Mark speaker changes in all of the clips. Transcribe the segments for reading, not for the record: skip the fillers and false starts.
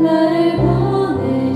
Speaker 1: 나를 보내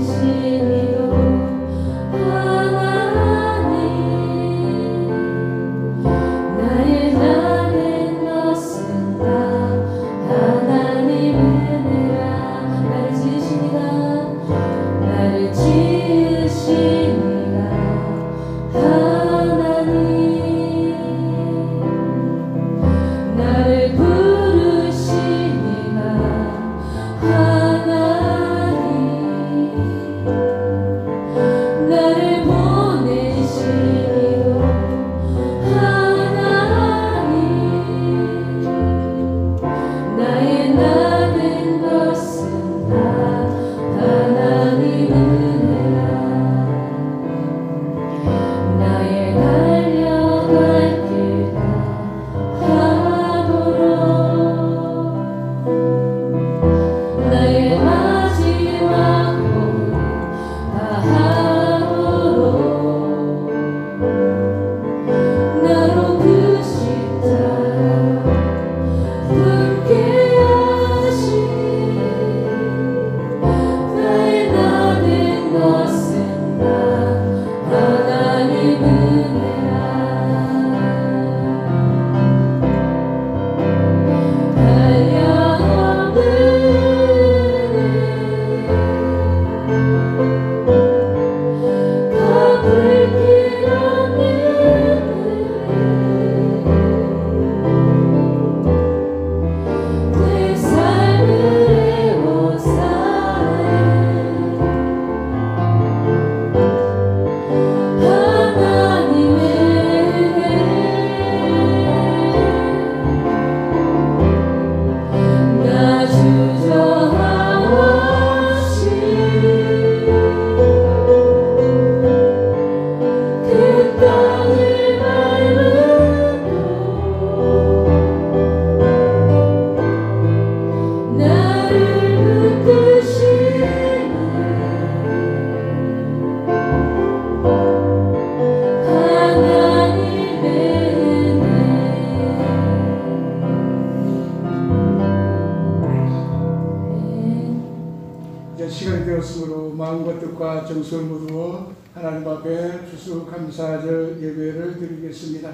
Speaker 1: 이제 시간이 되었으므로 마음과 뜻과 정성을 모두어 하나님 앞에 추수감사절 예배를 드리겠습니다.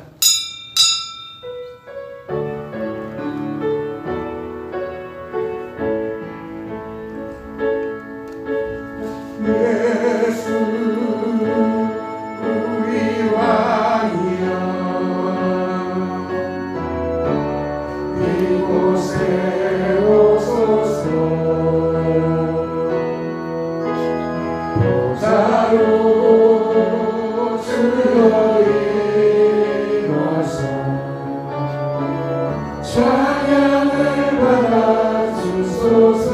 Speaker 1: 예수 우리 왕이여 이곳에 오소서 보좌로 주여 임하사 찬양을 받아주소서.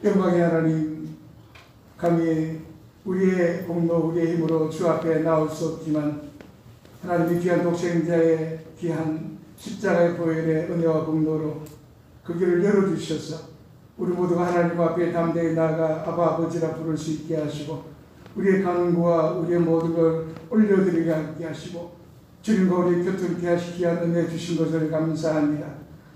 Speaker 1: 영광의 하나님, 감히 우리의 공로, 우리의 힘으로 주 앞에 나올 수 없지만 하나님의 귀한 독생자의 귀한 십자가의 보혈의 은혜와 공로로 그 길을 열어주셔서 우리 모두가 하나님 앞에 담대히 나아가 아바 아버지라 부를 수 있게 하시고 우리의 간구와 우리의 모든 걸 올려드리게 하게 하시고 주님과 우리 곁을 하시기 귀한 은혜 주신 것을 감사합니다.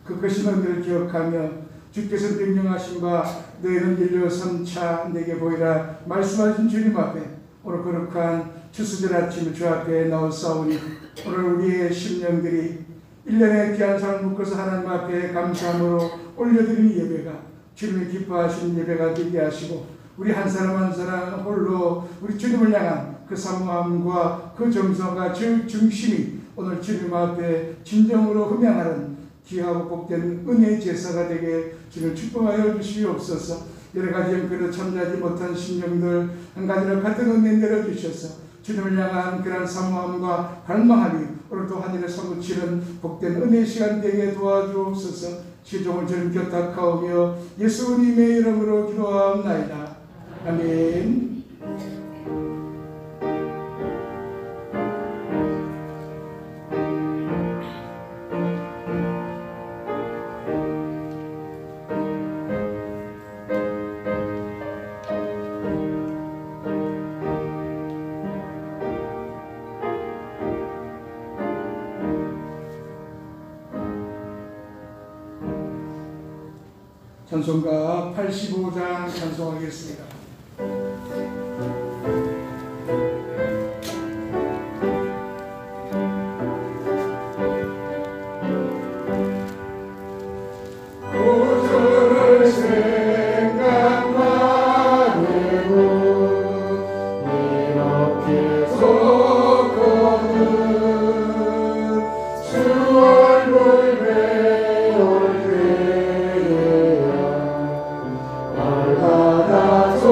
Speaker 1: 그 크신 은혜를 기억하며 주께서 명령하심과 너희는 일려 선차 내게 보이라 말씀하신 주님 앞에 오늘 거룩한 추수절 아침을 주 앞에 나오사오니 오늘 우리의 심령들이 1년의 귀한 삶을 묶어서 하나님 앞에 감사함으로 올려드리는 예배가 주님이 기뻐하시는 예배가 되게 하시고 우리 한 사람 한 사람 홀로 우리 주님을 향한 그 사모함과 그 정성과 중심이 오늘 주님 앞에 진정으로 흠양하는 귀하고 복된 은혜의 제사가 되게 주를 축복하여 주시옵소서. 여러 가지 형편으로 참여하지 못한 심령들 한 가지로 같은 은혜 내려주셔서 주님을 향한 그런 사모함과 갈망함이 오늘도 하늘에 사무치는 복된 은혜의 시간 되게 도와주옵소서. 시종을 저는 곁닥하오며 예수님의 이름으로 기도하옵나이다. 아멘. 찬송가 85장 찬송하겠습니다. 구주를 생각하고 이렇게 섰거든 주 얼굴 배울 때 얼마나 좋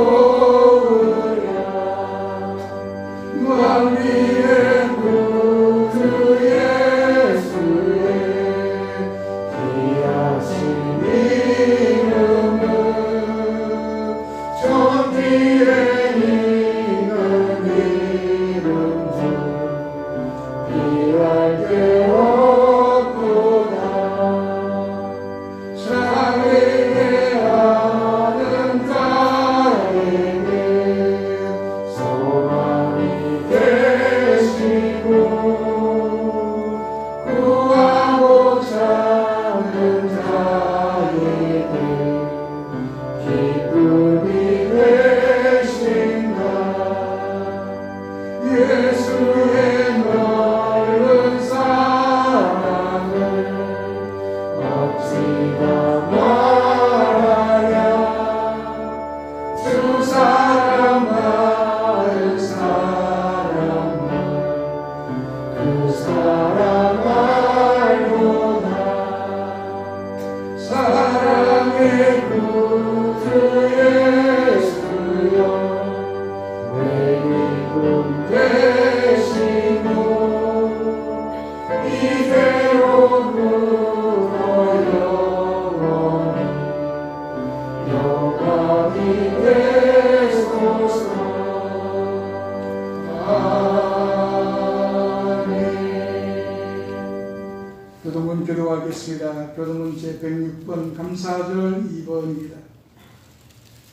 Speaker 1: 기도하겠습니다. 교도문 제106번 감사절 2번입니다.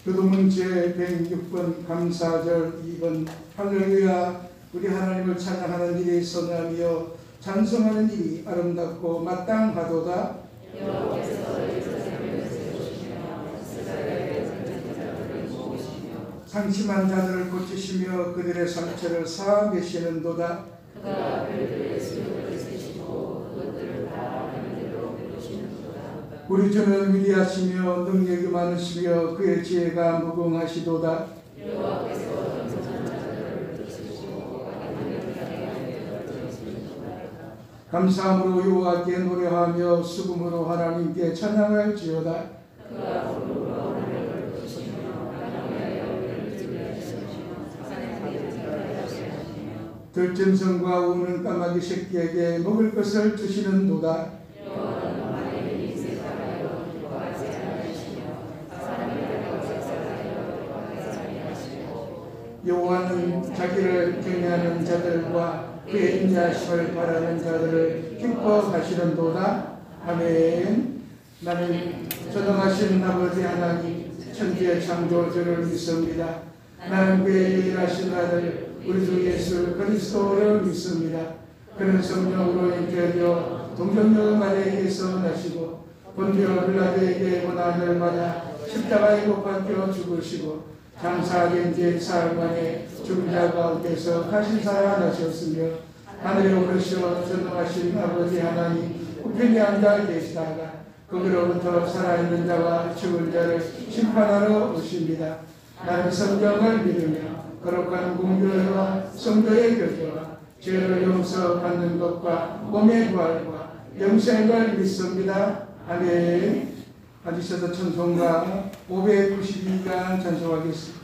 Speaker 1: 교도문 제106번 감사절 2번. 할렐루야. 우리 하나님을 찬양하는 일이 선하며 찬송하는 일이 아름답고 마땅하도다. 상심한 자들을 고치시며 그들의 상처를 사매시는도다. 우리 주는 위대하시며 능력이 많으시며 그의 지혜가 무궁하시도다. 감사함으로 여호와께 노래하며 수금으로 하나님께 찬양할지어다. 들짐승과 우는 까마귀 새끼에게 먹을 것을 주시는도다. 여호와는 자기를 경외하는 자들과 그의 인자하심을 바라는 자들을 기뻐하시는도다. 아멘. 나는 전능하신 아버지 하나님 천지의 창조주를 믿습니다. 나는 그의 유일하신 아들 우리 주 예수 그리스도를 믿습니다. 그는 성령으로 잉태되어 동정녀 마리아에게서 나시고 본디오 빌라도에게 고난을 받아 십자가에 못 박혀 죽으시고 장사된 지 사흘 만에 죽은 자 가운데서 다시 살아나셨으며 하늘에 오르셔 전능하신 아버지 하나님 우편에 앉아 계시다가 거기로부터 살아있는 자와 죽은 자를 심판하러 오십니다. 나는 성경을 믿으며 거룩한 공교회와 성도의 교제와 죄를 용서받는 것과 몸의 부활과 영생을 믿습니다. 아멘. 앉으셔서 찬송가 592장 찬송하겠습니다.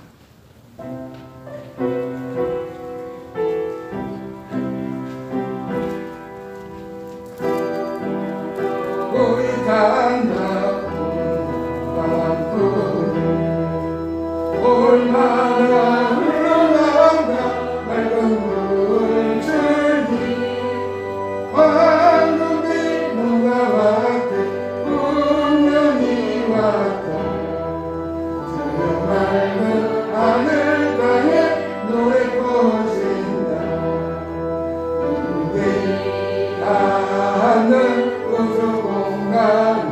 Speaker 1: 우리 간다고 바람뿐 얼마나 흘러간다 맑은 물줄기 황금빛 누가 왔대 분명히 왔다. 그 맑은 하늘가에 노래 퍼진다. 우리 닿는 우주 공간에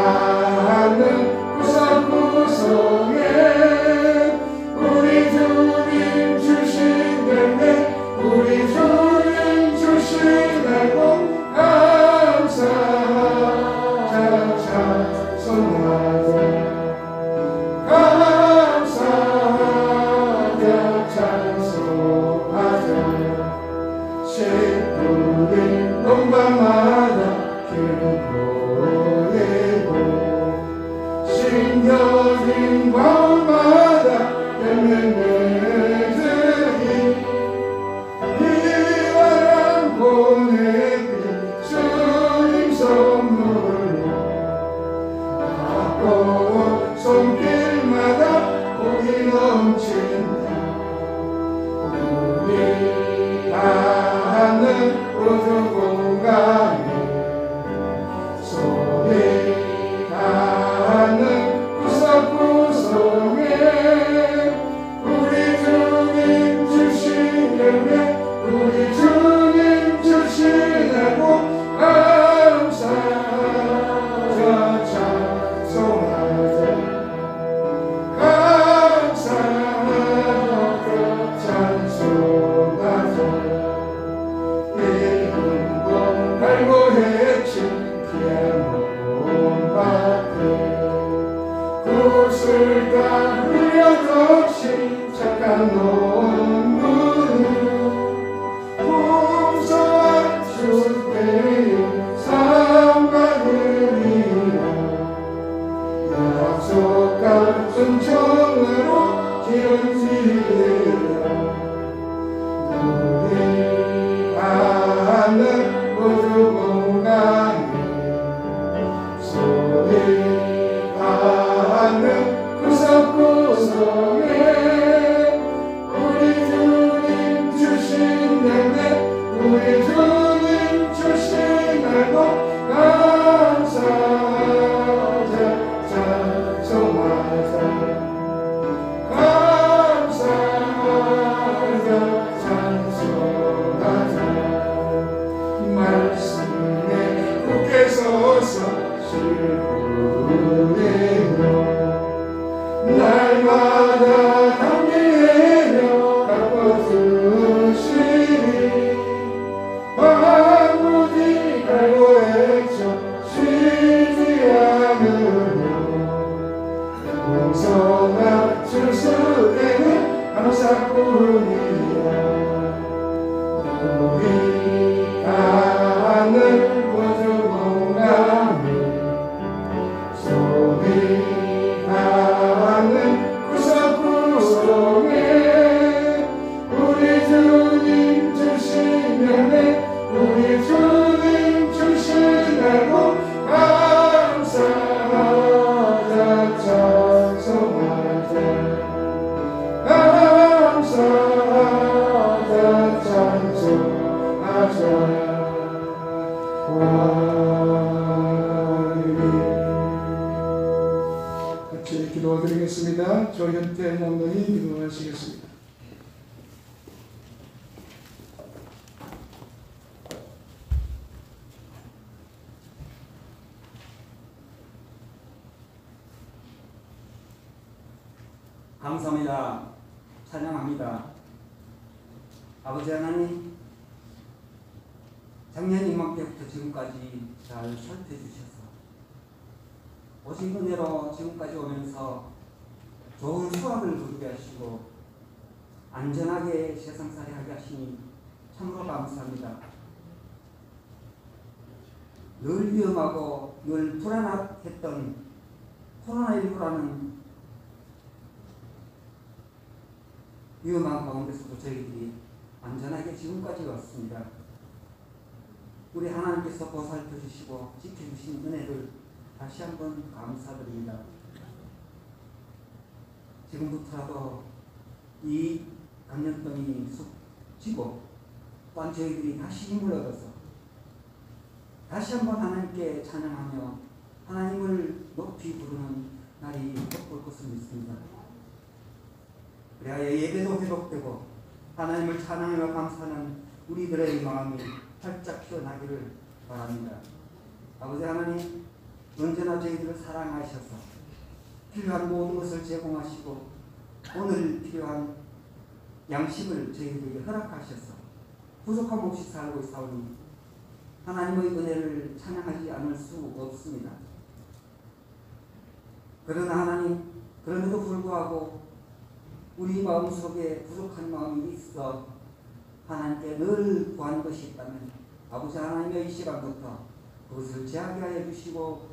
Speaker 1: 소리하는 구석구석에 우리 주님 주신 열매 우리 주님 주신 알고 감사하자 찬송하자 감사하자 찬송하자 새벽에 논밤마다 길을 보내고 심겨진 마음마다 열매를 들이 이바람 보내기 주님 선물로 가까운 손길마다 복이 넘친다. 우리 닿는 우주 공간에 소리하는 구석구석에 우리 주님 주신 열매 우리 주님 주신 알고 감사하자 찬송하자 감사하자 찬송하자 이룬 보내며 날마다 담대며 갚아주시니 아무지 갈고 애쳐 쉬지 않으며 공성한 출수에는 감사뿐이야. 우리 하늘 우주 공감을 소리 하는 구석구석에 우리 주님 주신 은혜 우리 주님 주신 애고 감사하자 찬송하자 감사하자 찬송하자 같이 기도드리겠습니다. 조현태 장로님 기도하시겠습니다.
Speaker 2: 감사합니다. 찬양합니다. 아버지 하나님, 작년 이맘때부터 지금까지 잘 살펴주셔서 오신 은혜로 지금까지 오면서 좋은 수확을 거두게 하시고 안전하게 세상살이 하게 하시니 참으로 감사합니다. 늘 위험하고 늘 불안했던 코로나19라는 위험한 가운데서도 저희들이 안전하게 지금까지 왔습니다. 우리 하나님께서 보살펴 주시고 지켜주신 은혜를 다시 한번 감사드립니다. 지금부터라도 이 감염병이 숙지고 또한 저희들이 다시 힘을 얻어서 다시 한번 하나님께 찬양하며 하나님을 높이 부르는 날이 올 것을 믿습니다. 그래야 예배도 회복되고 하나님을 찬양하며 감사하는 우리들의 마음이 활짝 피어나기를 바랍니다. 아버지 하나님, 언제나 저희들을 사랑하셔서 필요한 모든 것을 제공하시고 오늘 필요한 양식을 저희들에게 허락하셔서 부족함 없이 살고 있사오니 하나님의 은혜를 찬양하지 않을 수 없습니다. 그러나 하나님, 그럼에도 불구하고 우리 마음속에 부족한 마음이 있어 하나님께 늘 구하는 것이 있다면 아버지 하나님의 이 시간부터 그것을 제하게 하여 주시고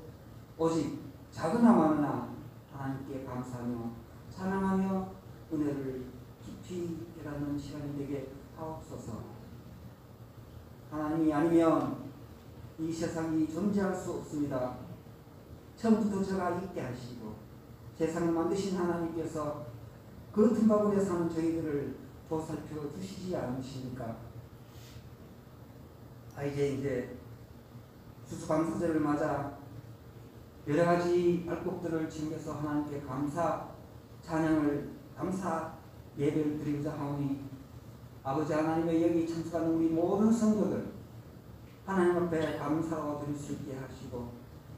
Speaker 2: 오직 작으나 많으나 하나님께 감사하며 찬양하며 은혜를 깊이 깨닫는 시간이 되게 하옵소서. 하나님이 아니면 이 세상이 존재할 수 없습니다. 처음부터 저가 있게 하시고 세상을 만드신 하나님께서 그 틈바구니에 사는 저희들을 보살펴 주시지 않으십니까? 이제 추수감사절을 맞아 여러 가지 알곡들을 챙겨서 하나님께 감사 찬양을 감사 예배를 드리고자 하오니 아버지 하나님의 여기 참석하는 우리 모든 성도들 하나님 앞에 감사로 드릴 수 있게 하시고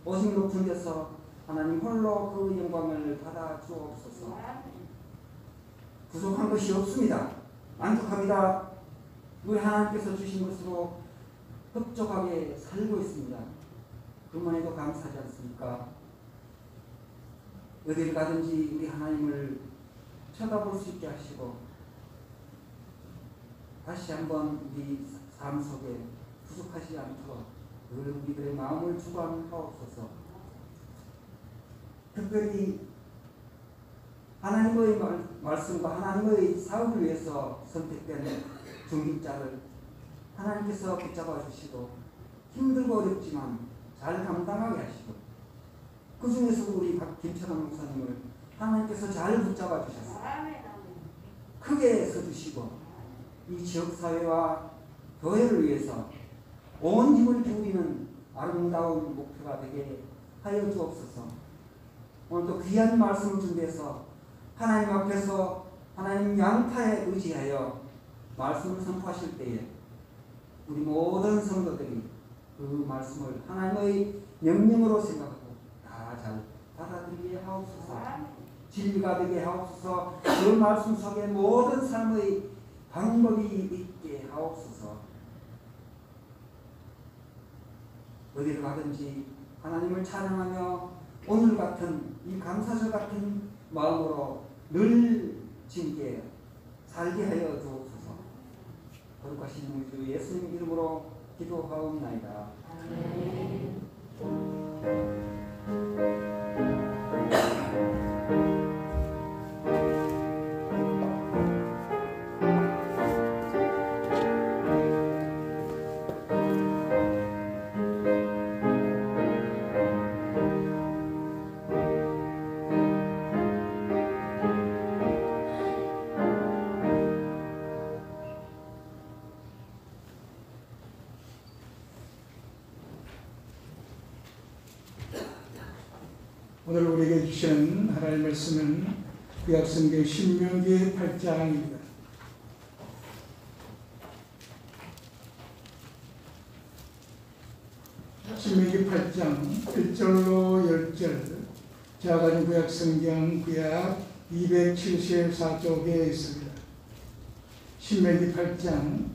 Speaker 2: 오직 높은 데서 하나님 홀로 그 영광을 받아 주옵소서. 부족한 것이 없습니다. 만족합니다. 우리 하나님께서 주신 것으로 흡족하게 살고 있습니다. 그만 해도 감사하지 않습니까? 어디를 가든지 우리 하나님을 쳐다볼 수 있게 하시고 다시 한번 우리 삶 속에 부족하지 않도록 늘 우리들의 마음을 주관하옵소서. 특별히 하나님의 말씀과 하나님의 사업을 위해서 선택된 중직자를 하나님께서 붙잡아 주시고 힘들고 어렵지만 잘 감당하게 하시고 그 중에서도 우리 김철환 목사님을 하나님께서 잘 붙잡아 주셔서 크게 서주시고 이 지역사회와 교회를 위해서 온 힘을 기울이는 아름다운 목표가 되게 하여 주옵소서. 오늘도 귀한 말씀을 준비해서 하나님 앞에서 하나님 양파에 의지하여 말씀을 선포하실 때에 우리 모든 성도들이 그 말씀을 하나님의 명령으로 생각하고 되게 하옵소서. 진리가 되게 하옵소서. 그 말씀 속에 모든 삶의 방법이 있게 하옵소서. 어디를 가든지 하나님을 찬양하며 오늘 같은 이 감사절 같은 마음으로 늘 진게 살게 하여 주옵소서. 거룩하신 우리 주 예수님 이름으로 기도하옵나이다. 아멘.
Speaker 1: 오늘 우리에게 주시는 하나님의 말씀은 구약성경 신명기 8장입니다. 신명기 8장 1절로 10절 작은 구약성경 구약 274쪽에 있습니다. 신명기 8장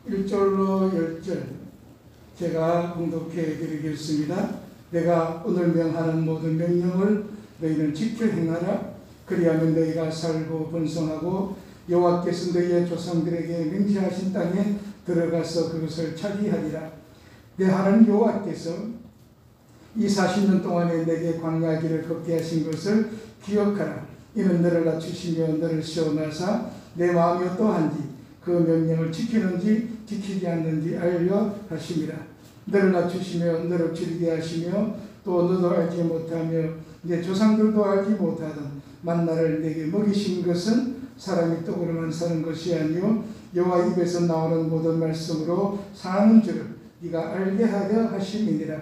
Speaker 1: 1절로 10절 제가 공독해 드리겠습니다. 내가 오늘 명하는 모든 명령을 너희는 지켜 행하라. 그리하면 너희가 살고 번성하고 여호와께서 너희의 조상들에게 맹세하신 땅에 들어가서 그것을 차지하리라. 내 하나님 여호와께서 이 40년 동안에 내게 광야 길을 걷게 하신 것을 기억하라. 이는 너를 낮추시며 너를 시험하사 내 마음이 어떠한지 그 명령을 지키는지 지키지 않는지 알려 하심이라. 너를 낮추시며 너를 줄이게 하시며 또 너도 알지 못하며 내 조상들도 알지 못하던 만나를 내게 먹이신 것은 사람이 떡으로만 사는 것이 아니요 여호와 입에서 나오는 모든 말씀으로 사는 줄을 네가 알게 하려 하심이니라.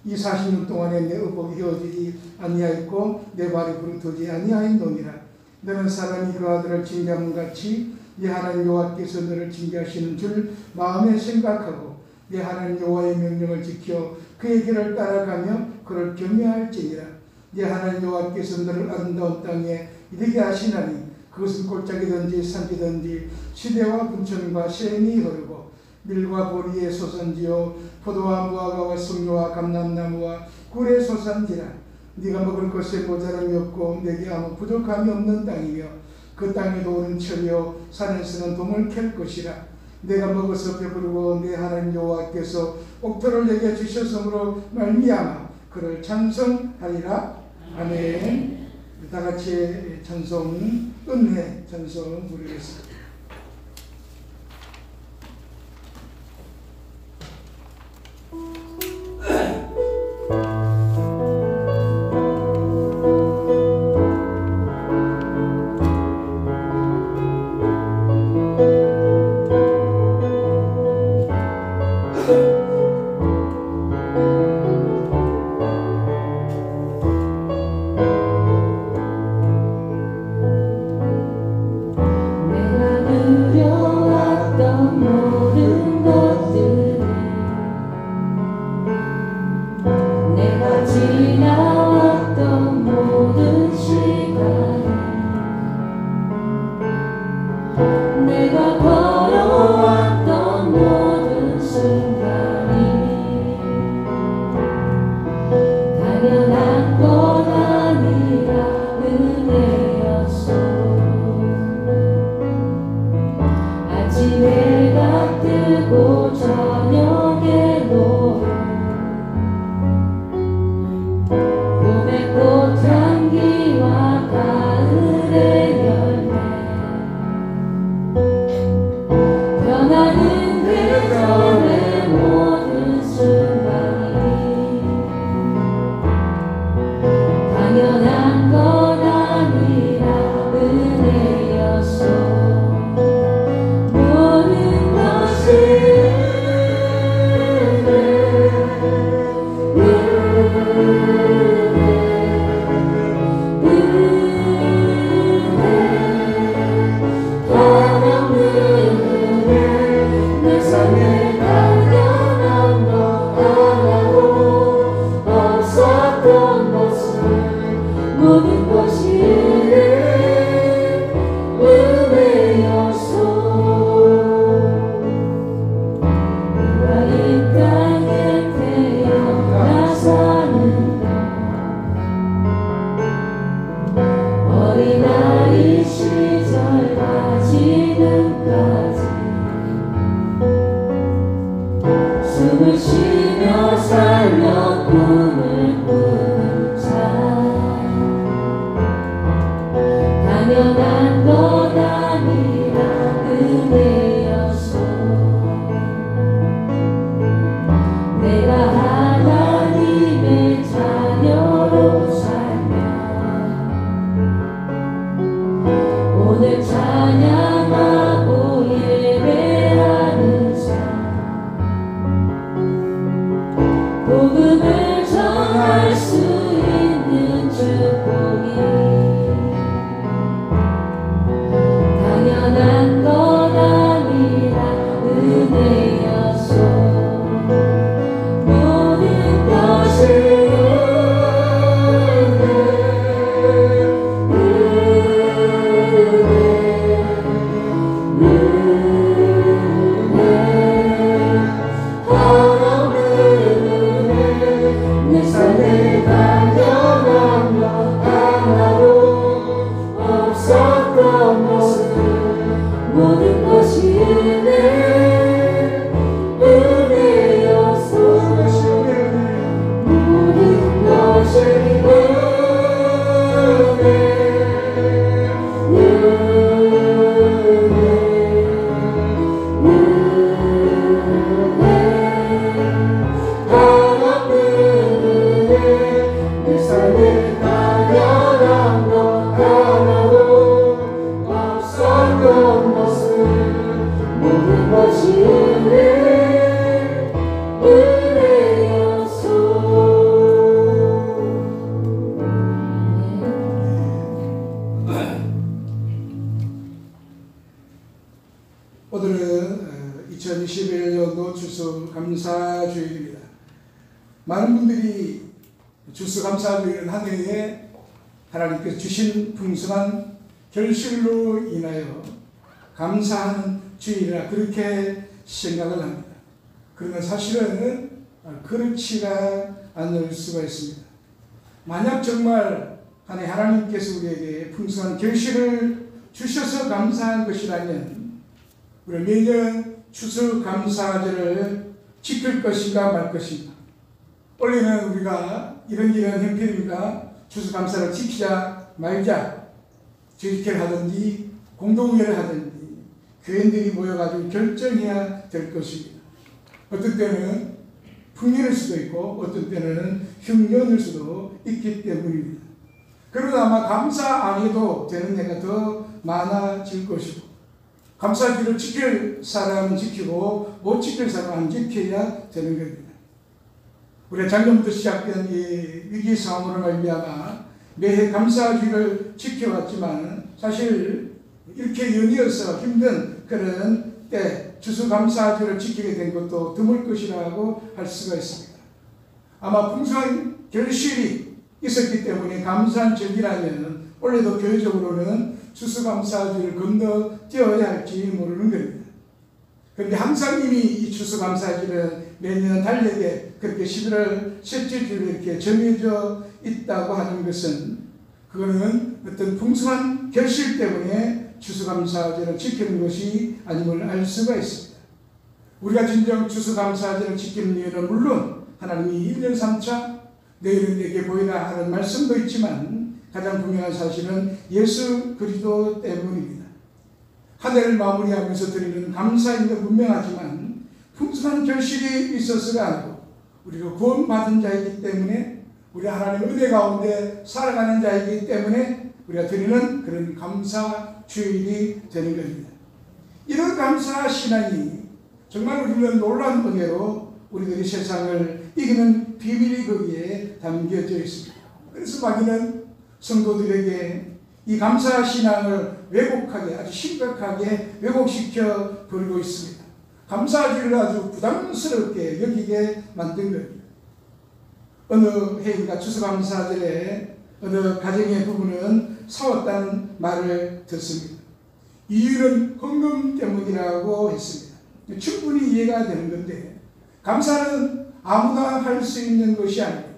Speaker 1: 이 40년 동안에 내 의복이 헤어지지 아니하였고 내 발이 부르트지 아니하였노니라. 너는 사람이 그 아들을 징계함 같이 네 하나님 여호와께서 너를 징계하시는 줄 마음에 생각하고 네 하나님 여호와의 명령을 지켜 그의 길을 따라가며 그를 경외할지니라. 네 하나님 여호와께서 너를 아름다운 땅에 이르게 하시나니 그것은 골짜기든지 산지든지 시대와 분천과 샘이 흐르고 밀과 보리의 소산지요 포도와 무화과와 석류와 감람나무와 꿀의 소산지라. 네가 먹을 것에 모자람이 없고 내게 아무 부족함이 없는 땅이며 그 땅에도 오른 철이요 산에서는 동을 캘 것이라. 내가 먹어서 배부르고 내 하나님 여호와께서 옥토를 내게 주셨으므로 말미암아 그를 찬송하리라. 아멘. 다 같이 찬송 은혜 찬송 부르겠습니다.
Speaker 3: 내가 숨을 쉬며 살며 꿈을 꾸는 자 당연한 것 아니라 은혜였소. 내가 하나님의 자녀로 살며 오늘 찬양하고 예배하는 자 복음을 전할 수 있는 축복이 당연한 것 아니라 은혜였소. 모든 것이 내 삶에 단연한 것 하나도 없었던 모습 모든 것이 은혜였소. 모든 것이 내 삶에 당연한 것 하나도 없었던 모습 모든 것이 은혜였소.
Speaker 1: 오늘은 2021년도 추수감사주일입니다. 많은 분들이 추수감사주일 한 해에 하나님께서 주신 풍성한 결실로 인하여 감사하는 주일이라 그렇게 생각을 합니다. 그러나 사실은 그렇지가 않을 수가 있습니다. 만약 정말 한 해 하나님께서 우리에게 풍성한 결실을 주셔서 감사한 것이라면 우리 매년 추수감사절을 지킬 것인가 말 것인가. 원래는 우리가 이런 형편입니다. 추수감사를 지키자 말자 지키를 하든지 공동회를 하든지 교인들이 모여가지고 결정해야 될 것입니다. 어떤 때는 풍년일 수도 있고 어떤 때는 흉년일 수도 있기 때문입니다. 그러나 아마 감사 안 해도 되는 해가 더 많아질 것이고 감사주를 지킬 사람은 지키고 못 지킬 사람은 안 지켜야 되는 겁니다. 우리 작년부터 시작된 이 위기 상황으로 말미암아 매해 감사주를 지켜왔지만 사실 이렇게 연이어서 힘든 그런 때 추수감사주를 지키게 된 것도 드물 것이라고 할 수가 있습니다. 아마 풍성한 결실이 있었기 때문에 감사한 절기라면 원래도 교회적으로는 추수감사주를 건너뛰어야 할지 모르는 겁니다. 그런데 항상 이미 이 추수감사주는 매년 달력에 그렇게 11월 셋째 주에 이렇게 정해져 있다고 하는 것은 그거는 어떤 풍성한 결실 때문에 추수감사절을 지키는 것이 아님을 알 수가 있습니다. 우리가 진정 추수감사절을 지키는 이유는 물론 하나님이 1년 3차 내일은 내게 보이라 하는 말씀도 있지만 가장 분명한 사실은 예수 그리스도 때문입니다. 한 해를 마무리하면서 드리는 감사인도 분명하지만 풍성한 결실이 있어서가 아니고 우리가 구원받은 자이기 때문에 우리 하나님의 은혜 가운데 살아가는 자이기 때문에 우리가 드리는 그런 감사 주일이 되는 겁니다. 이런 감사 신앙이 정말 우리는 놀라운 은혜로 우리들이 세상을 이기는 비밀이 거기에 담겨져 있습니다. 그래서 마귀는 성도들에게 이 감사 신앙을 왜곡하게 아주 심각하게 왜곡시켜 버리고 있습니다. 감사주를 아주 부담스럽게 여기게 만든 겁니다. 어느 해인가 추수감사절에 어느 가정의 부부는 싸웠다는 말을 듣습니다. 이유는 헌금 때문이라고 했습니다. 충분히 이해가 되는 건데 감사는 아무나 할 수 있는 것이 아니고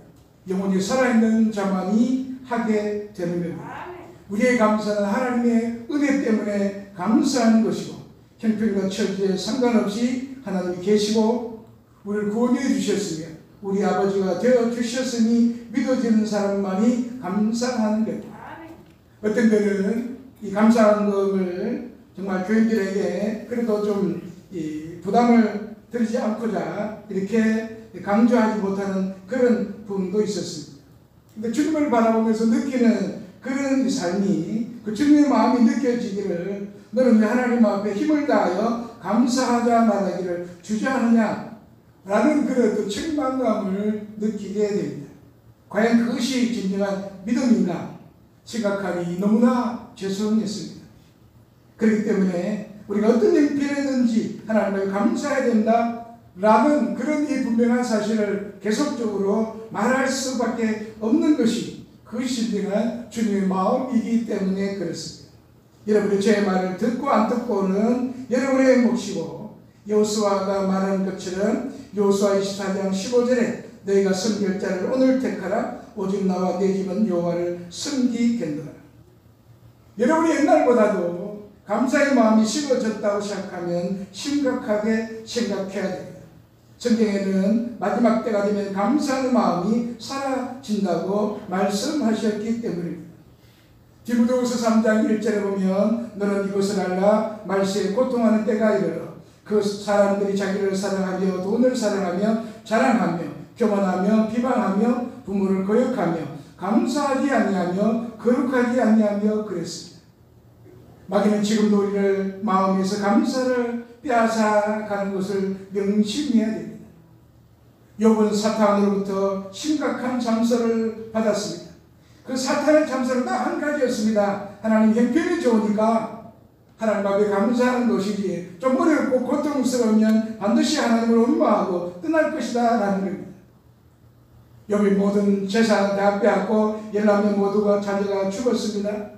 Speaker 1: 영원히 살아있는 자만이 하게 되는 겁니다. 우리의 감사는 하나님의 은혜 때문에 감사하는 것이고 형편과 처지에 상관없이 하나님이 계시고 우리를 구원해 주셨으며 우리 아버지가 되어 주셨으니 믿어지는 사람만이 감사하는 겁니다. 어떤 때는 이 감사한금을 정말 교인들에게 그래도 좀 부담을 드리지 않고자 이렇게 강조하지 못하는 그런 부분도 있었습니다. 근데 주님을 바라보면서 느끼는 그런 삶이 그 주님의 마음이 느껴지기를 너는 왜 하나님 앞에 힘을 다하여 감사하자 말하기를 주저하느냐 라는 그런 또 책망감을 느끼게 됩니다. 과연 그것이 진정한 믿음인가 생각하니 너무나 죄송했습니다. 그렇기 때문에 우리가 어떤 형편이든지 하나님을 감사해야 된다 라는 그런 이 분명한 사실을 계속적으로 말할 수밖에 없는 것이 그것이 진정한 주님의 마음이기 때문에 그렇습니다. 여러분이 제 말을 듣고 안 듣고는 여러분의 몫이고 여호수아가 말한 것처럼 여호수아 24장 15절에 너희가 섬길 자를 오늘 택하라 오직 나와 내 집은 여호와를 섬기겠노라. 여러분이 옛날보다도 감사의 마음이 식어졌다고 생각하면 심각하게 생각해야 됩니다. 성경에는 마지막 때가 되면 감사하는 마음이 사라진다고 말씀하셨기 때문입니다. 디모데후서 3장 1절에 보면 너는 이것을 알라 말세에 고통하는 때가 이르러 그 사람들이 자기를 사랑하며 돈을 사랑하며 자랑하며 교만하며 비방하며 부모를 거역하며 감사하지 아니하며 거룩하지 아니하며 그랬습니다. 마귀는 지금도 우리를 마음에서 감사를 빼앗아가는 것을 명심해야 됩니다. 욥은 사탄으로부터 심각한 잠소를 받았습니다. 그 사탄의 잠소는 딱 한 가지였습니다. 하나님 형편이 좋으니까 하나님 앞에 감사하는 것이지 좀 어렵고 고통스러우면 반드시 하나님을 원망하고 떠날 것이다 라는 겁니다. 욥이 모든 재산을 다 빼앗고 11명 모두가 자녀가 죽었습니다.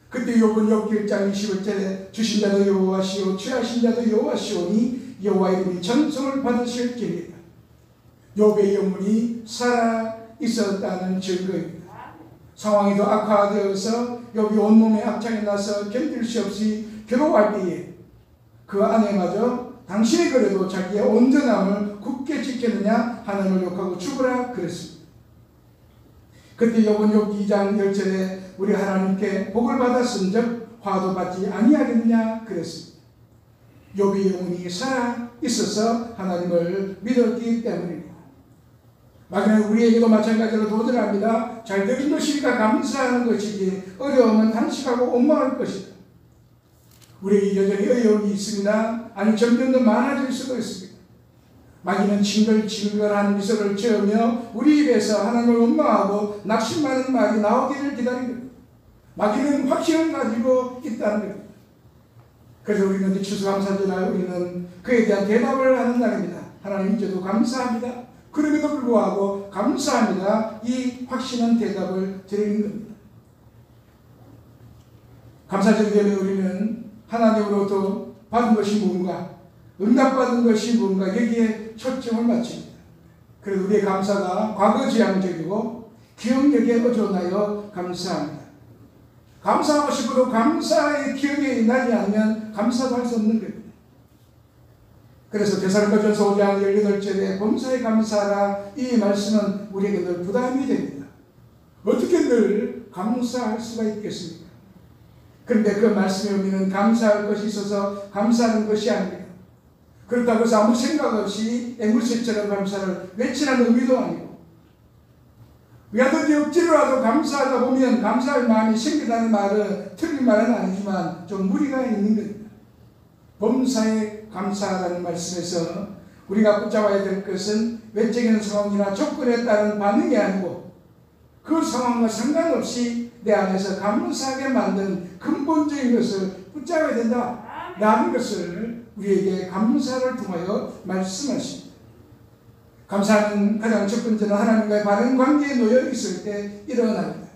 Speaker 1: 그때 욥은 욥기 1장 21절에 주신 자도 여호와시오 취하신 자도 여호와시오니 여호와의 이름이 전성을 받으실 길이다. 욥의 영혼이 살아 있었다는 증거입니다. 상황이 더 악화되어서 욥이 온몸에 악창이 나서 견딜 수 없이 괴로워할 때에 그 아내마저 당신이 그래도 자기의 온전함을 굳게 지켰느냐 하나님을 욕하고 죽으라 그랬습니다. 그때 욥은 욥기 2장 10절에 우리 하나님께 복을 받았은즉 화도 받지 아니하겠느냐 그랬습니다. 욥의 영혼이 살아 있어서 하나님을 믿었기 때문입니다. 마귀는 우리에게도 마찬가지로 도전합니다. 잘 되는 것이니까 감사하는 것이지 어려우면 단식하고 원망할 것이다. 우리에게 여전히 어려움이 있습니다. 아니 점점 더 많아질 수도 있습니다. 마귀는 징글징글한 미소를 지으며 우리 입에서 하나님을 원망하고 낙심하는 말이 나오기를 기다립니다. 마귀는 확신을 가지고 있다는 겁니다. 그래서 우리는 추수감사절날 우리는 그에 대한 대답을 하는 날입니다. 하나님 이제도 감사합니다. 그럼에도 불구하고 감사합니다. 이 확신한 대답을 드리는 겁니다. 감사절이 되면 우리는 하나님으로부터 받은 것이 뭔가, 응답받은 것이 뭔가 여기에 초점을 맞춥니다. 그래서 우리의 감사가 과거지향적이고 기억력에 의존하여 감사합니다. 감사하고 싶어도 감사의 기억이 나지 않으면 감사도 할 수 없는 겁니다. 그래서 데살로니가전서 5장 18절에 범사에 감사하라 이 말씀은 우리에게 늘 부담이 됩니다. 어떻게 늘 감사할 수가 있겠습니까? 그런데 그 말씀의 의미는 감사할 것이 있어서 감사하는 것이 아닙니다. 그렇다고 해서 아무 생각 없이 앵무새처럼 감사를 외치라는 의미도 아니고 왜든지 억지로라도 감사하다 보면 감사할 마음이 생긴다는 말은 틀린 말은 아니지만 좀 무리가 있는 겁니다. 범사에 감사하라는 말씀에서 우리가 붙잡아야 될 것은 외적인 상황이나 조건에 따른 반응이 아니고 그 상황과 상관없이 내 안에서 감사하게 만든 근본적인 것을 붙잡아야 된다 라는 것을 우리에게 감사를 통하여 말씀하십니다. 감사는 가장 첫 번째는 하나님과의 바른 관계에 놓여 있을 때 일어납니다.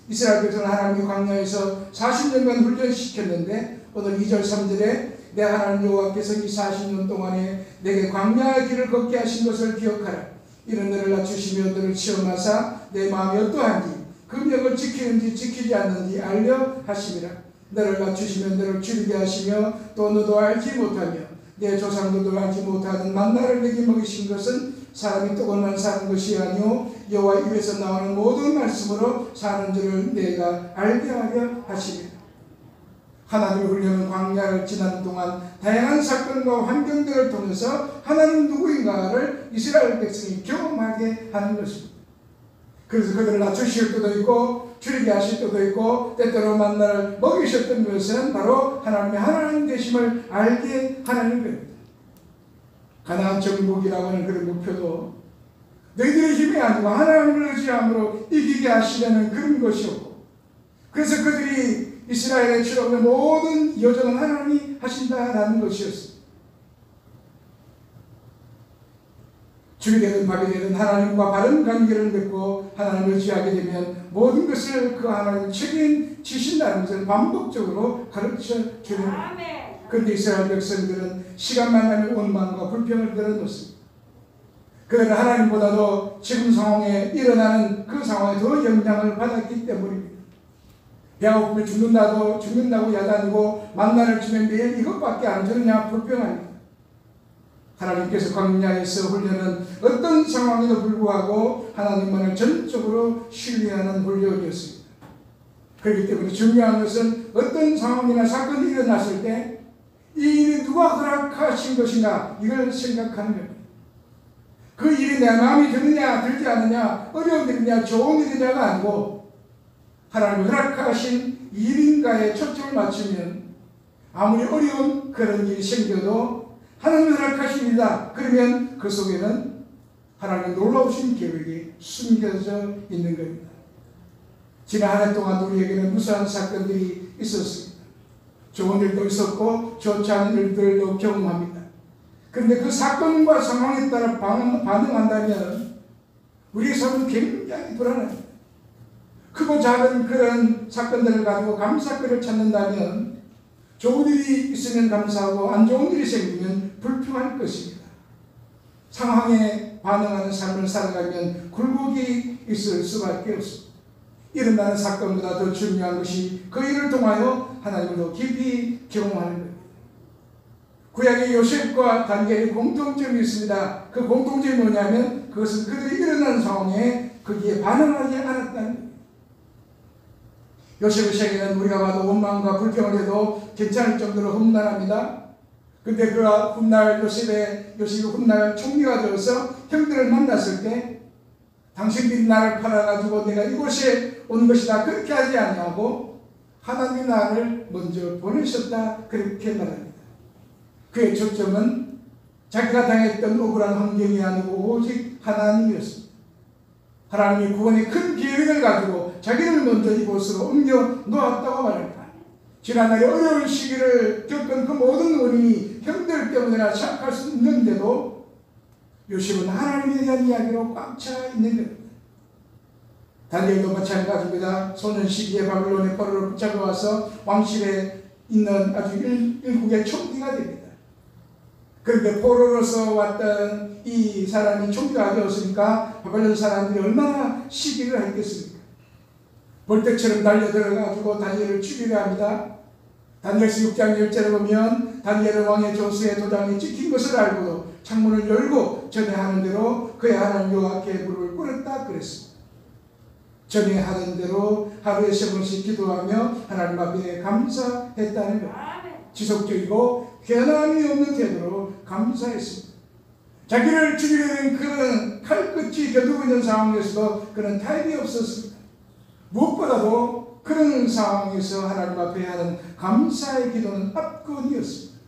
Speaker 1: 이스라엘 백성은 하나님의 광야에서 40년간 훈련시켰는데 오늘 2절 3절에 내 하나님 여호와께서 이 40년 동안에 내게 광야의 길을 걷게 하신 것을 기억하라. 이는 너를 낮추시며 너를 시험하사 내 마음이 어떠한지 그 명을 지키는지 지키지 않는지 알려 하심이라. 너를 낮추시며 너를 줄이게 하시며 또 너도 알지 못하며 내 조상들도 알지 못하던 만나를 내게 먹이신 것은 사람이 떡으로만 사는 것이 아니오 여호와 입에서 나오는 모든 말씀으로 사는 줄을 내가 알게 하려 하시리라. 하나님의 훈련은 광야를 지나는 동안 다양한 사건과 환경들을 통해서 하나님 누구인가를 이스라엘 백성이 경험하게 하는 것입니다. 그래서 그들을 낮추실 때도 있고 줄이게 하실 때도 있고 때때로 만나를 먹이셨던 것은 바로 하나님의 하나님 되심을 알게 하는 겁니다. 가나안 정복이라고 하는 그런 목표도 너희들의 힘이 아니고 하나님을 의지함으로 이기게 하시려는 그런 것이었고, 그래서 그들이 이스라엘의 출애굽의 모든 여정은 하나님이 하신다라는 것이었습니다. 죽이 되든 밥이 되든 하나님과 바른 관계를 맺고 하나님을 의지하게 되면 모든 것을 그 하나님 책임지신다는 것을 반복적으로 가르쳐 주는 겁니다. 그런데 이스라엘 백성들은 시간만 나면 원망과 불평을 드러놓습니다. 그들은 하나님보다도 지금 상황에 일어나는 그 상황에 더 영향을 받았기 때문입니다. 배가 고프면 죽는다고 야단이고 만나를 주면 매일 이것밖에 안 주느냐 불평합니다. 하나님께서 광야에서 훈련은 어떤 상황에도 불구하고 하나님만을 전적으로 신뢰하는 훈련이었습니다. 그렇기 때문에 중요한 것은 어떤 상황이나 사건이 일어났을 때 이 일이 누가 허락하신 것인가 이걸 생각하는 겁니다. 그 일이 내 마음이 드느냐 들지 않느냐 어려운 일이냐 좋은 일이냐가 아니고 하나님이 허락하신 일인가에 초점을 맞추면 아무리 어려운 그런 일이 생겨도 하나님이 허락하신 일이다. 그러면 그 속에는 하나님의 놀라우신 계획이 숨겨져 있는 겁니다. 지난 한 해 동안 우리에게는 무수한 사건들이 있었습니다. 좋은 일도 있었고 좋지 않은 일들도 경험합니다. 그런데 그 사건과 상황에 따라 반응한다면 우리의 삶은 굉장히 불안합니다. 크고 작은 그런 사건들을 가지고 감사거리를 찾는다면 좋은 일이 있으면 감사하고 안 좋은 일이 생기면 불평할 것입니다. 상황에 반응하는 삶을 살아가면 굴곡이 있을 수밖에 없습니다. 일어나는 사건보다 더 중요한 것이 그 일을 통하여 하나님을 더 깊이 경험하는 겁니다. 구약의 요셉과 다니엘의 공통점이 있습니다. 그 공통점이 뭐냐면 그것은 그들이 일어나는 상황에 거기에 반응하지 않았다는 겁니다. 요셉의 생애는 우리가 봐도 원망과 불평을 해도 괜찮을 정도로 험난합니다. 근데 그 훗날 요셉이 훗날 총리가 되어서 형들을 만났을 때 당신들이 나를 팔아가지고 내가 이곳에 온 것이다 그렇게 하지 않냐고 하나님이 나를 먼저 보내셨다 그렇게 말합니다. 그의 초점은 자기가 당했던 억울한 환경이 아니고 오직 하나님이었습니다. 하나님이 구원의 큰 계획을 가지고 자기를 먼저 이곳으로 옮겨 놓았다고 말합니다. 지난날의 어려운 시기를 겪은 그 모든 원인이 형들 때문이라 생각할 수 있는데도 요셉은 하나님에 대한 이야기로 꽉 차 있는 겁니다. 다니엘도 마찬가지입니다. 소년 시기에 바빌론의 포로를 붙잡아와서 왕실에 있는 아주 일국의 총리가 됩니다. 그런데 포로로서 왔던 이 사람이 총리가 되었으니까 바벨론 사람들이 얼마나 시기를 했겠습니까? 벌떼처럼 달려들어가지고 다니엘을 죽이려 합니다. 다니엘서 6장 1절에 보면 다니엘은 왕의 조수의 도장이 찍힌 것을 알고도 창문을 열고 전에하는 대로 그의 하나님 여호와께 불을 끓였다 그랬습니다. 전에하는 대로 하루에 3번씩 기도하며 하나님 앞에 감사했다는 것. 지속적이고 변함이 없는 태도로 감사했습니다. 자기를 죽이려 된 그는 칼끝이 겨두고 있는 상황에서도 그는 타협이 없었습니다. 무엇보다도 그런 상황에서 하나님 앞에 하는 감사의 기도는 압권이었습니다.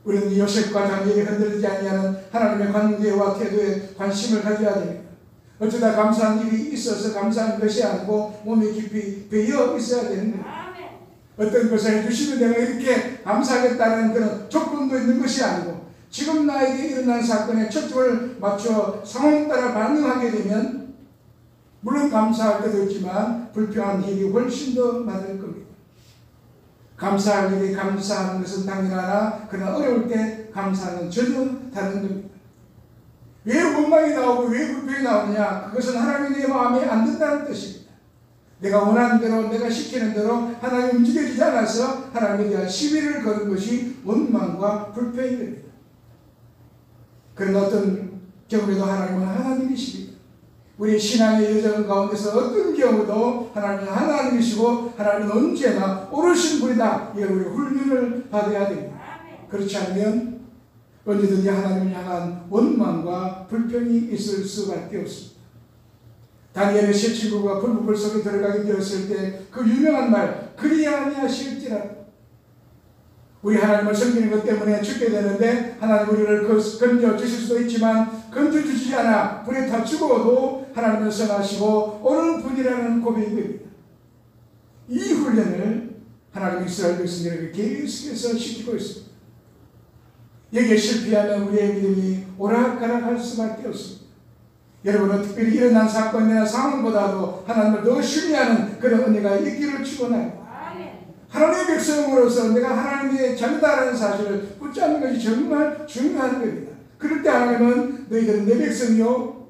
Speaker 1: 우리는 요셉과 다니엘이 흔들리지 아니하는 하나님의 관계와 태도에 관심을 가져야 됩니다. 어쩌다 감사한 일이 있어서 감사한 것이 아니고 몸에 깊이 배어 있어야 되는 겁니다. 어떤 것을 해주시면 내가 이렇게 감사하겠다는 그런 조건도 있는 것이 아니고 지금 나에게 일어난 사건에 초점을 맞춰 상황에 따라 반응하게 되면 물론 감사할 때도 있지만 불평한 일이 훨씬 더 많을 겁니다. 감사할 일이 감사하는 것은 당연하나 그러나 어려울 때 감사는 전혀 다른 겁니다. 왜 원망이 나오고 왜 불평이 나오느냐? 그것은 하나님의 마음에 안 든다는 뜻입니다. 내가 원하는 대로, 내가 시키는 대로 하나님 움직여지지 않아서 하나님에 대한 시비를 거는 것이 원망과 불평인 겁니다. 그런 어떤 경우에도 하나님은 하나님이십니다. 우리 신앙의 여정 가운데서 어떤 경우도 하나님은 하나님이시고 하나님은 언제나 오르신 분이다. 이걸 우리 훈련을 받아야 됩니다. 그렇지 않으면 언제든지 하나님을 향한 원망과 불평이 있을 수밖에 없습니다. 다니엘의 세 친구가 불불 속에 들어가게 되었을 때 그 유명한 말, 그리 아니하실지라도, 우리 하나님을 섬기는 것 때문에 죽게 되는데 하나님 우리를 건져 주실 수도 있지만 건져 주시지 않아 불에 타 죽어도 하나님은 선하시고 옳은 분이라는 고백입니다. 이 훈련을 하나님 이스라엘 백성들에게 계속해서 시키고 있습니다. 여기에 실패하면 우리의 믿음이 오락가락할 수밖에 없습니다. 여러분은 특별히 일어난 사건이나 상황보다도 하나님을 더 신뢰하는 그런 은혜가 있기를 축원합니다. 하나님의 백성으로서 내가 하나님의 자녀다라는 사실을 붙잡는 것이 정말 중요한 겁니다. 그럴 때 하나님은 너희들은 내 백성이요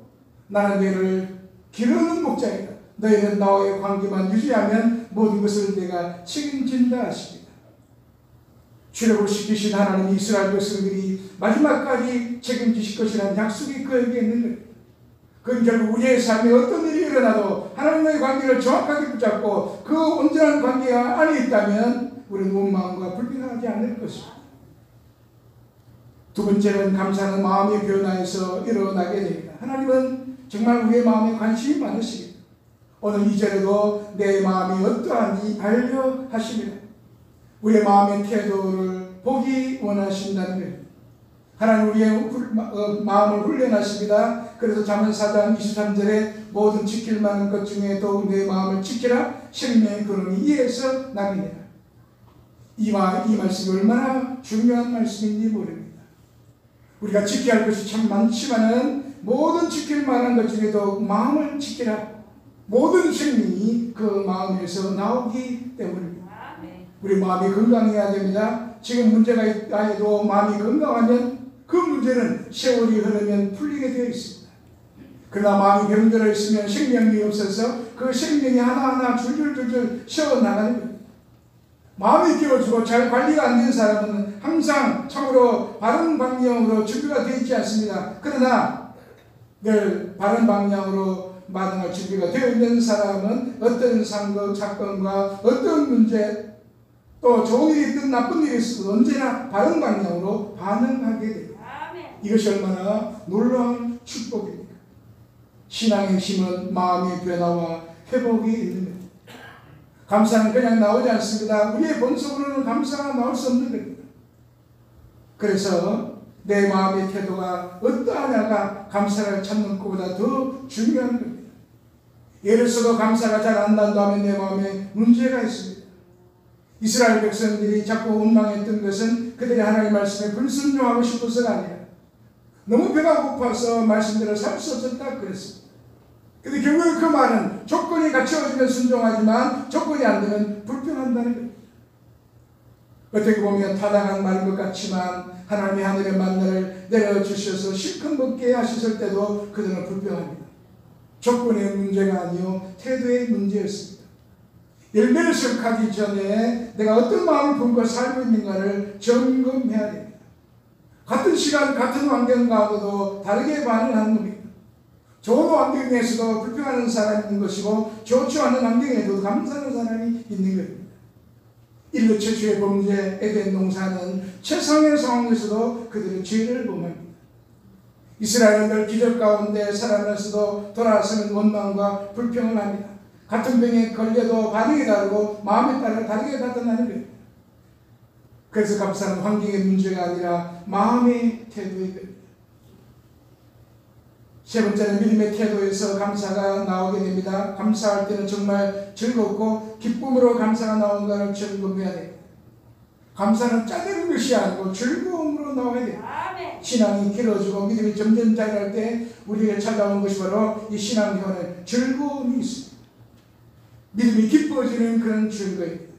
Speaker 1: 나는 너희를 기르는 목자이다. 너희는 나와의 관계만 유지하면 모든 것을 내가 책임진다 하십니다. 출애굽을 시키신 하나님이 이스라엘 백성들이 마지막까지 책임지실 것이라는 약속이 그에게 있는 겁니다. 그건 결국 우리의 삶에 어떤 일이 일어나도 하나님과의 관계를 정확하게 붙잡고 그 온전한 관계가 안에 있다면 우리는 원망과 불평하지 않을 것입니다. 두 번째는 감사는 마음의 변화에서 일어나게 됩니다. 하나님은 정말 우리의 마음에 관심이 많으십니다. 오늘 2절에도 내 마음이 어떠한지 알려 하십니다. 우리의 마음의 태도를 보기 원하신다는 거예요. 하나님 우리의 마음을 훈련하십니다. 그래서 잠언 4장 23절에 모든 지킬 만한 것 중에 더욱 내 마음을 지키라. 생명의 근원이 이에서 나느니라. 이 말씀이 얼마나 중요한 말씀인지 모릅니다. 우리가 지켜야 할 것이 참 많지만은 모든 지킬 만한 것 중에 더욱 마음을 지키라. 모든 생명이 그 마음에서 나오기 때문입니다. 우리 마음이 건강해야 됩니다. 지금 문제가 있다 해도 마음이 건강하면 그 문제는 세월이 흐르면 풀리게 되어 있습니다. 그러나 마음이 병들어 있으면 생명이 없어서 그 생명이 하나하나 줄줄줄줄 쉬어나가는 겁니다. 마음이 끼워지고 잘 관리가 안 된 사람은 항상 참으로 바른 방향으로 준비가 되어 있지 않습니다. 그러나 늘 바른 방향으로 마땅할 준비가 되어 있는 사람은 어떤 사건과 어떤 문제 또 좋은 일이 있든 나쁜 일이 있어도 언제나 바른 방향으로 반응하게 됩니다. 이것이 얼마나 놀라운 축복입니까? 신앙의 힘은 마음의 변화와 회복이 있는 겁니다. 감사는 그냥 나오지 않습니다. 우리의 본성으로는 감사가 나올 수 없는 겁니다. 그래서 내 마음의 태도가 어떠하냐가 감사를 찾는 것보다 더 중요한 겁니다. 예를 들어서 감사가 잘 안 난다면 내 마음에 문제가 있습니다. 이스라엘 백성들이 자꾸 원망했던 것은 그들이 하나님의 말씀에 불순종하고 싶어서가 아니라 너무 배가 고파서 말씀대로 살 수 없었다 그랬습니다. 근데 결국 그 말은 조건이 갖춰지면 순종하지만 조건이 안 되면 불평한다는 겁니다. 어떻게 보면 타당한 말인 것 같지만 하나님이 하늘의 만나를 내려주셔서 실컷 먹게 하셨을 때도 그들은 불평합니다. 조건의 문제가 아니요 태도의 문제였습니다. 열매를 수확하기 전에 내가 어떤 마음을 품고 살고 있는가를 점검해야 됩니다. 같은 시간 같은 환경 가운데도 다르게 반응하는 겁니다. 좋은 환경에서도 불평하는 사람이 있는 것이고 좋지 않은 환경에도 감사하는 사람이 있는 겁니다. 인류 최초의 범죄 에덴 농사는 최상의 상황에서도 그들의 죄를 범합니다. 이스라엘은 늘 기적 가운데 살아면서도 돌아서는 원망과 불평을 합니다. 같은 병에 걸려도 반응이 다르고 마음에 따라 다르게 나타나는 거예요. 그래서 감사는 환경의 문제가 아니라 마음의 태도인 겁니다. 세 번째는 믿음의 태도에서 감사가 나오게 됩니다. 감사할 때는 정말 즐겁고 기쁨으로 감사가 나온다는 점검해야 됩니다. 감사는 짜내는 것이 아니고 즐거움으로 나와야 됩니다. 신앙이 길어지고 믿음이 점점 자랄 때 우리에게 찾아온 것이 바로 이 신앙생활에 즐거움이 있습니다. 믿음이 기뻐지는 그런 즐거움입니다.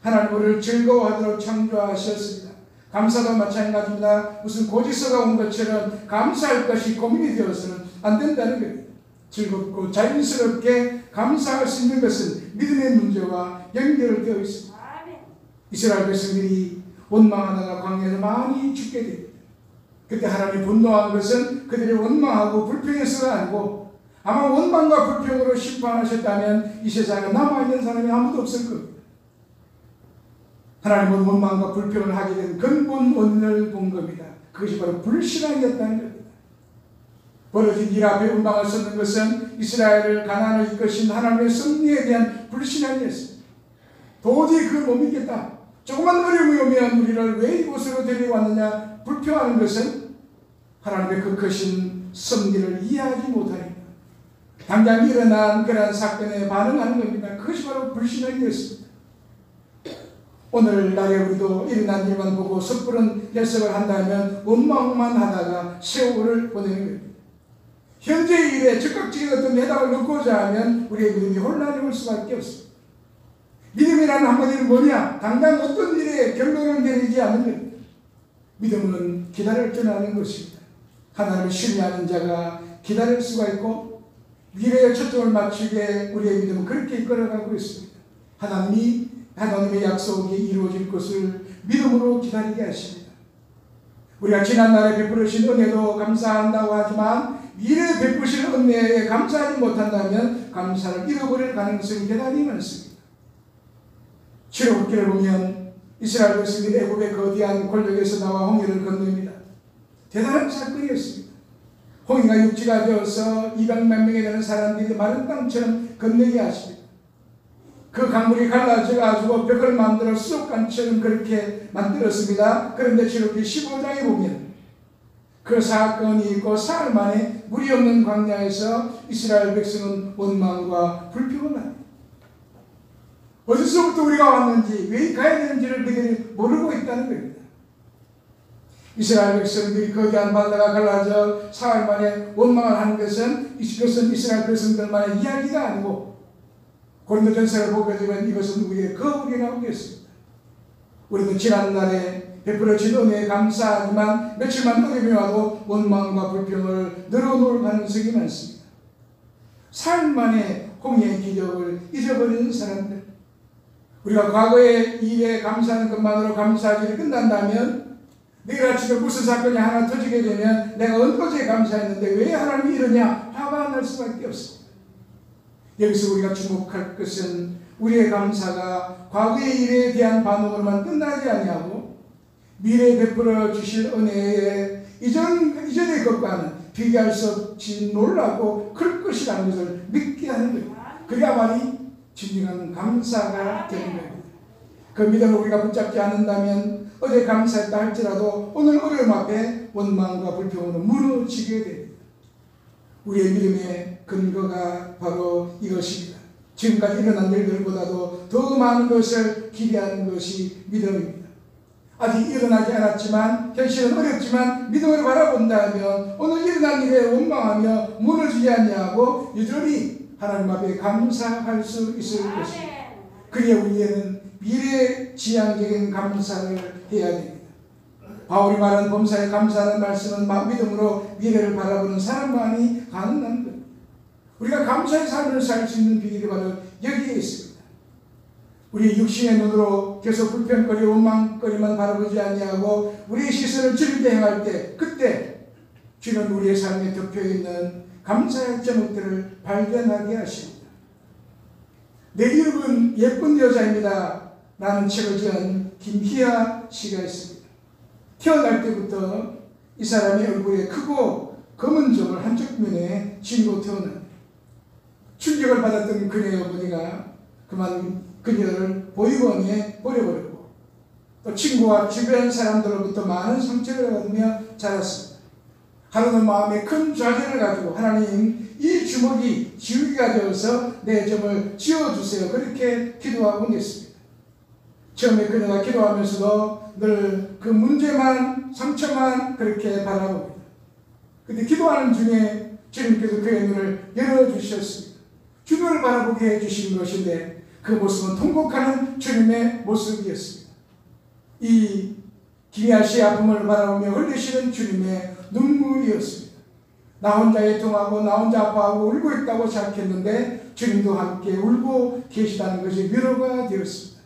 Speaker 1: 하나님 우리를 즐거워하도록 창조하셨습니다. 감사도 마찬가지입니다. 무슨 고지서가 온 것처럼 감사할 것이 고민이 되어서는 안 된다는 겁니다. 즐겁고 자연스럽게 감사할 수 있는 것은 믿음의 문제와 연결되어 있습니다. 이스라엘 백성들이 원망하다가 광야에서 많이 죽게 됩니다. 그때 하나님이 분노한 것은 그들이 원망하고 불평해서가 아니고 아마 원망과 불평으로 심판하셨다면 이 세상에 남아있는 사람이 아무도 없을 겁니다. 하나님은 원망과 불평을 하게 된 근본 원인을 본 겁니다. 그것이 바로 불신앙이었다는 겁니다. 벌어진 일 앞에 원망을 쏟는 것은 이스라엘을 가나안을 이끄신 하나님의 섭리에 대한 불신앙이었습니다. 도저히 그걸 못 믿겠다. 조그만 어려움이 오면 우리를 왜 이곳으로 데려왔느냐 불평하는 것은 하나님의 그 크신 섭리를 이해하지 못하니까 당장 일어난 그러한 사건에 반응하는 겁니다. 그것이 바로 불신앙이었습니다. 오늘날에 우리도 일어난 일만 보고 섣부른 해석을 한다면 원망만 하다가 세월을 보내는 겁니다. 현재의 일에 즉각적인 어떤 해답을 얻고자 하면 우리의 믿음이 혼란이 올 수밖에 없습니다. 믿음이라는 한마디는 뭐냐? 당장 어떤 일에 결론을 내리지 않는 겁니다. 믿음은 기다릴 줄 아는 것입니다. 하나님을 신뢰하는 자가 기다릴 수가 있고 미래에 초점을 맞추게 우리의 믿음은 그렇게 이끌어가고 있습니다. 하나님의 약속이 이루어질 것을 믿음으로 기다리게 하십니다. 우리가 지난날에 베풀으신 은혜도 감사한다고 하지만 미래에 베푸실 은혜에 감사하지 못한다면 감사를 잃어버릴 가능성이 대단히 많습니다. 출애굽기를 보면 이스라엘 백성들이 애굽의 거대한 권력에서 나와 홍해를 건넙니다. 대단한 사건이었습니다. 홍해가 육지가 되어서 200만 명에 되는 사람들이 마른 땅처럼 건너게 하십니다. 그 강물이 갈라져가지고 벽을 만들어 수족관처럼 그렇게 만들었습니다. 그런데 출애굽기 15장에 보면 그 사건이 있고 사흘 만에 물이 없는 광야에서 이스라엘 백성은 원망과 불평을 합니다. 어디서부터 우리가 왔는지 왜 가야 되는지를 그들이 모르고 있다는 겁니다. 이스라엘 백성들이 거대한 바다가 갈라져 사흘 만에 원망을 하는 것은 이것은 이스라엘 백성들만의 이야기가 아니고 고린도전서를 보게 되면 이것은 우리의 거울이 나오겠습니다. 우리도 지난날에 베풀어진 은혜에 감사하지만 며칠만 어려움이 와도 원망과 불평을 늘어놓을 가능성이 많습니다. 사흘 만에 홍해의 기적을 잊어버리는 사람들, 우리가 과거의 일에 감사하는 것만으로 감사하기를 끝난다면 내일 아침에 무슨 사건이 하나 터지게 되면 내가 언제 감사했는데 왜 하나님이 이러냐 화가 날 수밖에 없습니다. 여기서 우리가 주목할 것은 우리의 감사가 과거의 일에 대한 반응으로만 끝나지 아니하고 미래에 베풀어 주실 은혜에 이전의 것과는 비교할 수 없이 놀라고 클 것이라는 것을 믿게 하는 겁니다. 그래야만이 진정한 감사가 되는 겁니다. 그 믿음을 우리가 붙잡지 않는다면 어제 감사했다 할지라도 오늘 어려움 앞에 원망과 불평으로 무너지게 됩니다. 우리의 믿음의 근거가 바로 이것입니다. 지금까지 일어난 일들보다도 더 많은 것을 기대하는 것이 믿음입니다. 아직 일어나지 않았지만 현실은 어렵지만 믿음을 바라본다면 오늘 일어난 일에 원망하며 무너지지 않냐고 여전히 하나님 앞에 감사할 수 있을 것입니다. 그래야 우리에는 미래지향적인 감사를 해야 됩니다. 바울이 말한 범사에 감사하는 말씀은 믿음으로 미래를 바라보는 사람만이 가능한 겁니다. 우리가 감사의 삶을 살 수 있는 비결이 바로 여기에 있습니다. 우리 육신의 눈으로 계속 불평거리 원망거리만 바라보지 아니하고 우리의 시선을 주님께 향할 때 그때 주는 우리의 삶에 덮여있는 감사의 제목들을 발견하게 하십니다. 내 이름은 예쁜 여자입니다 라는 책을 지은 김희아 씨가 있습니다. 태어날 때부터 이 사람의 얼굴에 크고 검은 점을 한쪽 면에 지니고 태어납니다. 충격을 받았던 그녀의 어머니가 그만 그녀를 보육원에 버려버렸고 또 친구와 주변 사람들로부터 많은 상처를 받으며 자랐습니다. 하루는 마음에 큰 좌절을 가지고 하나님 이 주먹이 지우개가 되어서 내 점을 지워주세요 그렇게 기도하곤 했습니다. 처음에 그녀가 기도하면서도 늘 그 문제만 상처만 그렇게 바라봅니다. 근데 기도하는 중에 주님께서 그의 눈을 열어주셨습니다. 주님을 바라보게 해주신 것인데 그 모습은 통곡하는 주님의 모습이었습니다. 이 김희아 씨의 아픔을 바라보며 흘리시는 주님의 눈물이었습니다. 나 혼자 애통하고 나 혼자 아파하고 울고 있다고 생각했는데 주님도 함께 울고 계시다는 것이 위로가 되었습니다.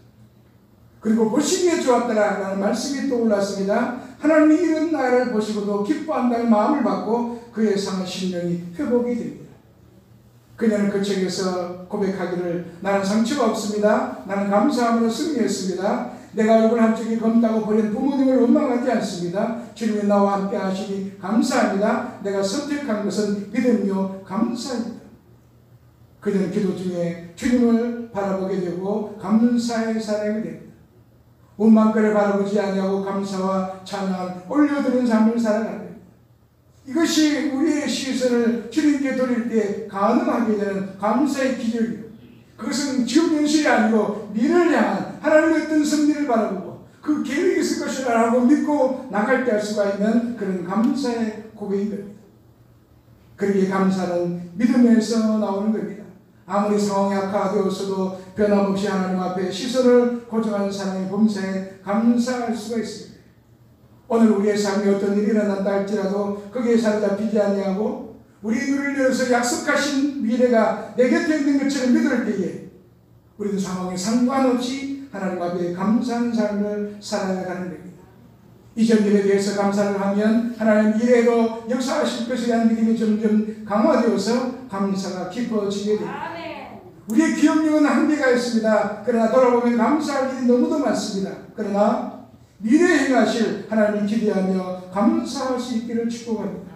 Speaker 1: 그리고 보시기에 좋았더라라는 말씀이 떠올랐습니다. 하나님이 이런 나를 보시고도 기뻐한다는 마음을 받고 그의 상한 심령이 회복이 됩니다. 그녀는 그 책에서 고백하기를 나는 상처가 없습니다. 나는 감사함으로 승리했습니다. 내가 얼굴 한쪽이 검다고 버린 부모님을 원망하지 않습니다. 주님이 나와 함께 하시니 감사합니다. 내가 선택한 것은 믿음이요 감사입니다. 그녀는 기도 중에 주님을 바라보게 되고 감사의 사람이 됩니다. 원망거를 바라보지 아니하고 감사와 찬양을 올려드리는 삶을 살아가는 겁니다. 이것이 우리의 시선을 주님께 돌릴 때 가능하게 되는 감사의 기적이에요. 그것은 지금 현실이 아니고 미래를 향한 하나님의 어떤 섭리를 바라보고 그 계획이 있을 것이라고 믿고 나갈 때 할 수가 있는 그런 감사의 고백인 겁니다. 그러기에 감사는 믿음에서 나오는 겁니다. 아무리 상황이 악화되었어도 변함없이 하나님 앞에 시선을 고정하는 사람의 범사에 감사할 수가 있습니다. 오늘 우리의 삶에 어떤 일이 일어난다 할지라도 거기에 사로잡히지 아니하고 우리 눈을 열어서 약속하신 미래가 내 곁에 있는 것처럼 믿을 때에 우리도 상황에 상관없이 하나님 앞에 감사하는 삶을 살아가는 겁니다. 이전 일에 대해서 감사를 하면 하나님 미래에도 역사하실 것에 대한 믿음이 점점 강화되어서 감사가 깊어지게 됩니다. 우리의 기억력은 한계가 있습니다. 그러나 돌아보면 감사할 일이 너무도 많습니다. 그러나 미래에 행하실 하나님을 기대하며 감사할 수 있기를 축복합니다.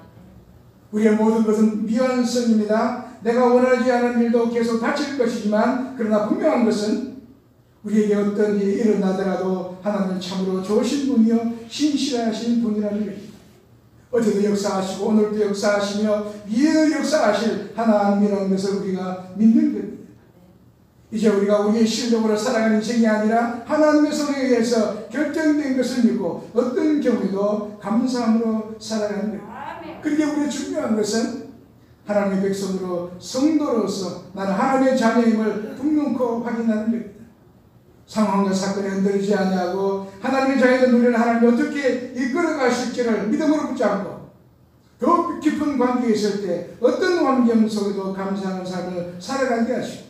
Speaker 1: 우리의 모든 것은 미완성입니다. 내가 원하지 않은 일도 계속 닥칠 것이지만 그러나 분명한 것은 우리에게 어떤 일이 일어나더라도 하나님은 참으로 좋으신 분이요 신실하신 분이라는 것입니다. 어제도 역사하시고 오늘도 역사하시며 미래도 역사하실 하나님이라는 것을 우리가 믿는 겁니다. 이제 우리가 우리의 실력으로 살아가는 인생이 아니라 하나님의 손에 의해서 결정된 것을 믿고 어떤 경우에도 감사함으로 살아가는 겁니다. 그렇게 우리의 중요한 것은 하나님의 백성으로 성도로서 나는 하나님의 자녀임을 분명코 확인하는 겁니다. 상황과 사건에 흔들리지 아니하고 하나님의 자녀된 우리를 하나님이 어떻게 이끌어 가실지를 믿음으로 붙잡고 더 깊은 관계에 있을 때 어떤 환경 속에도 감사하는 삶을 살아가게 하시고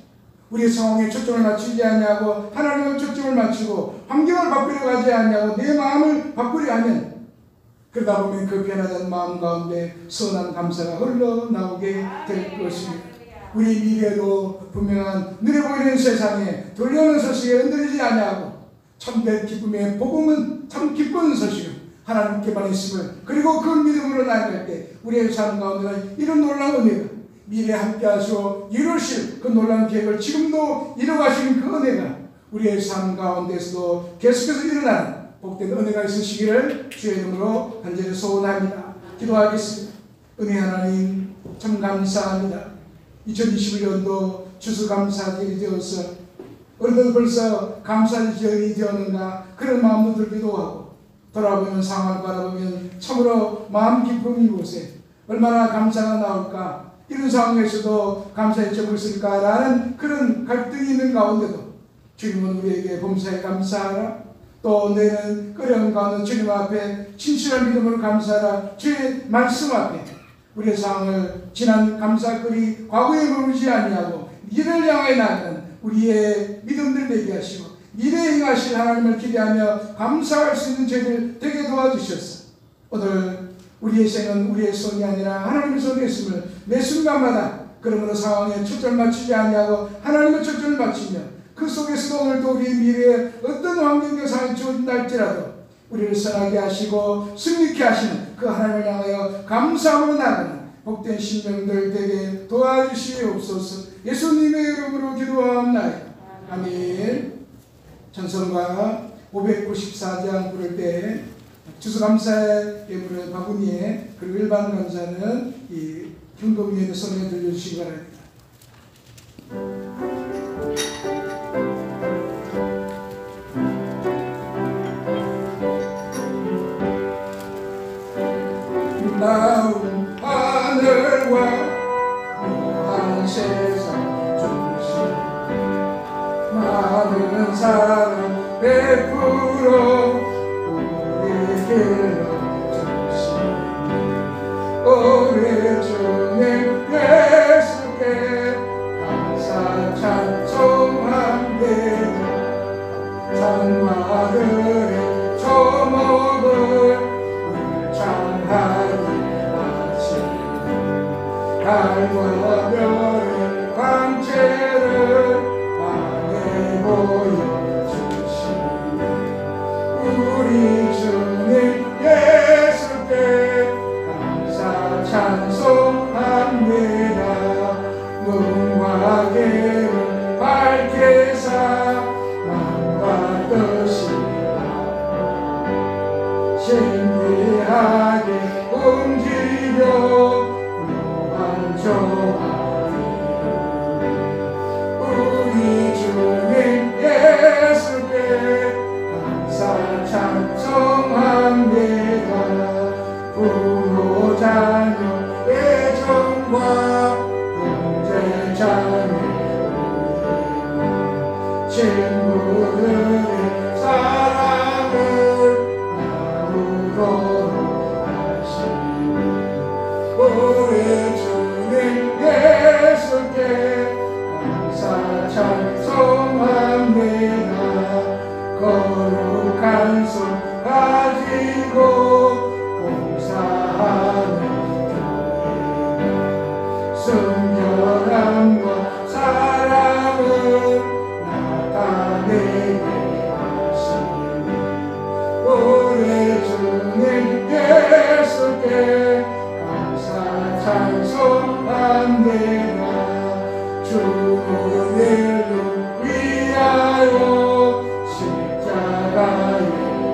Speaker 1: 우리의 상황에 초점을 맞추지 아니하고 하나님의 초점을 맞추고 환경을 바꾸려 가지 아니하고 내 마음을 바꾸려 하면 그러다 보면 그 변화된 마음 가운데 선한 감사가 흘러나오게 될 것입니다. 우리 미래도 분명한 눈에 보이는 세상에 돌려오는 소식에 흔들리지 아니하고 참된 기쁨의 복음은 참 기쁜 소식은 하나님께만 있음을 그리고 그 믿음으로 나아갈 때 우리의 삶 가운데는 이런 놀라운 은혜가 미래에 함께 하시고 이루실 그 놀라운 계획을 지금도 이루어가시는 그 은혜가 우리의 삶 가운데서도 계속해서 일어나는 복된 은혜가 있으시기를 주의 이름으로 간절히 소원합니다. 기도하겠습니다. 은혜 하나님 참 감사합니다. 2021년도 추수감사절이 되어서 어느덧 벌써 감사절이 되었는가 그런 마음도 들기도 하고 돌아보면 상황을 바라보면 참으로 마음 깊은 이곳에 얼마나 감사가 나올까 이런 상황에서도 감사의 점을 쓸까라는 그런 갈등이 있는 가운데도 주님은 우리에게 범사에 감사하라 또 너희는 끓여온 가운데 주님 앞에 진실한 믿음으로 감사하라 주의 말씀 앞에 우리의 상황을 지난 감사거리 과거에 머물지 아니하고 미래를 향해 나가는 우리의 믿음들 되게 하시고 미래에 행하실 하나님을 기대하며 감사할 수 있는 저희들 되게 도와주셨어. 오늘 우리의 생은 우리의 손이 아니라 하나님의 손에 있음을 매 순간마다 그러므로 상황에 초점을 맞추지 아니하고 하나님의 초점을 맞추며 그 속에서도 오늘도 우리의 미래에 어떤 환경과 상황이 주어진다 할지라도 우리를 선하게 하시고 승리케 하시는 그 하나님을 향하여 감사함으로 나가는 복된 신령들 되게 도와주시옵소서. 예수님의 이름으로 기도하옵나이다. 아멘. 찬송가 594장 부를 때 추수감사의 예물을 바구니에 그리고 일반 감사는 이 경도미의 손에 들려주시기 바랍니다. 나온 하늘과 묘한 세상 중심 많은 사랑 베풀어 우리 길로 주시니 오래 달과 별의 광채를 밤에 보여주시니 우리 주님 예수께 감사 찬송합니다. 눈과 개를 밝게 사 마음과 뜻이 신비하게 움직여 묘한 조화를 우리 주님 예수께 감사 찬송합니다. 부모 자녀 애정과 형제 자매 친구들의 사랑을 나누도록 하시니 우리 주님 예수께 감사 찬송합니다. 거룩한 손 가지고 봉사하는 교회가 순결함과 사랑을 나타내게 하시니 우리 주님 예수께 감사 찬송합니다. 주의 일을 위하여 십자가에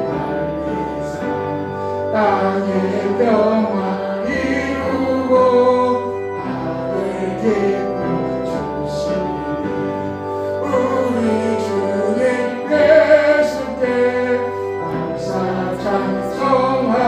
Speaker 1: 달리사 땅의 평화 이루고 하늘 기쁨 주시니 우리 주님 예수께 감사 찬송합니다.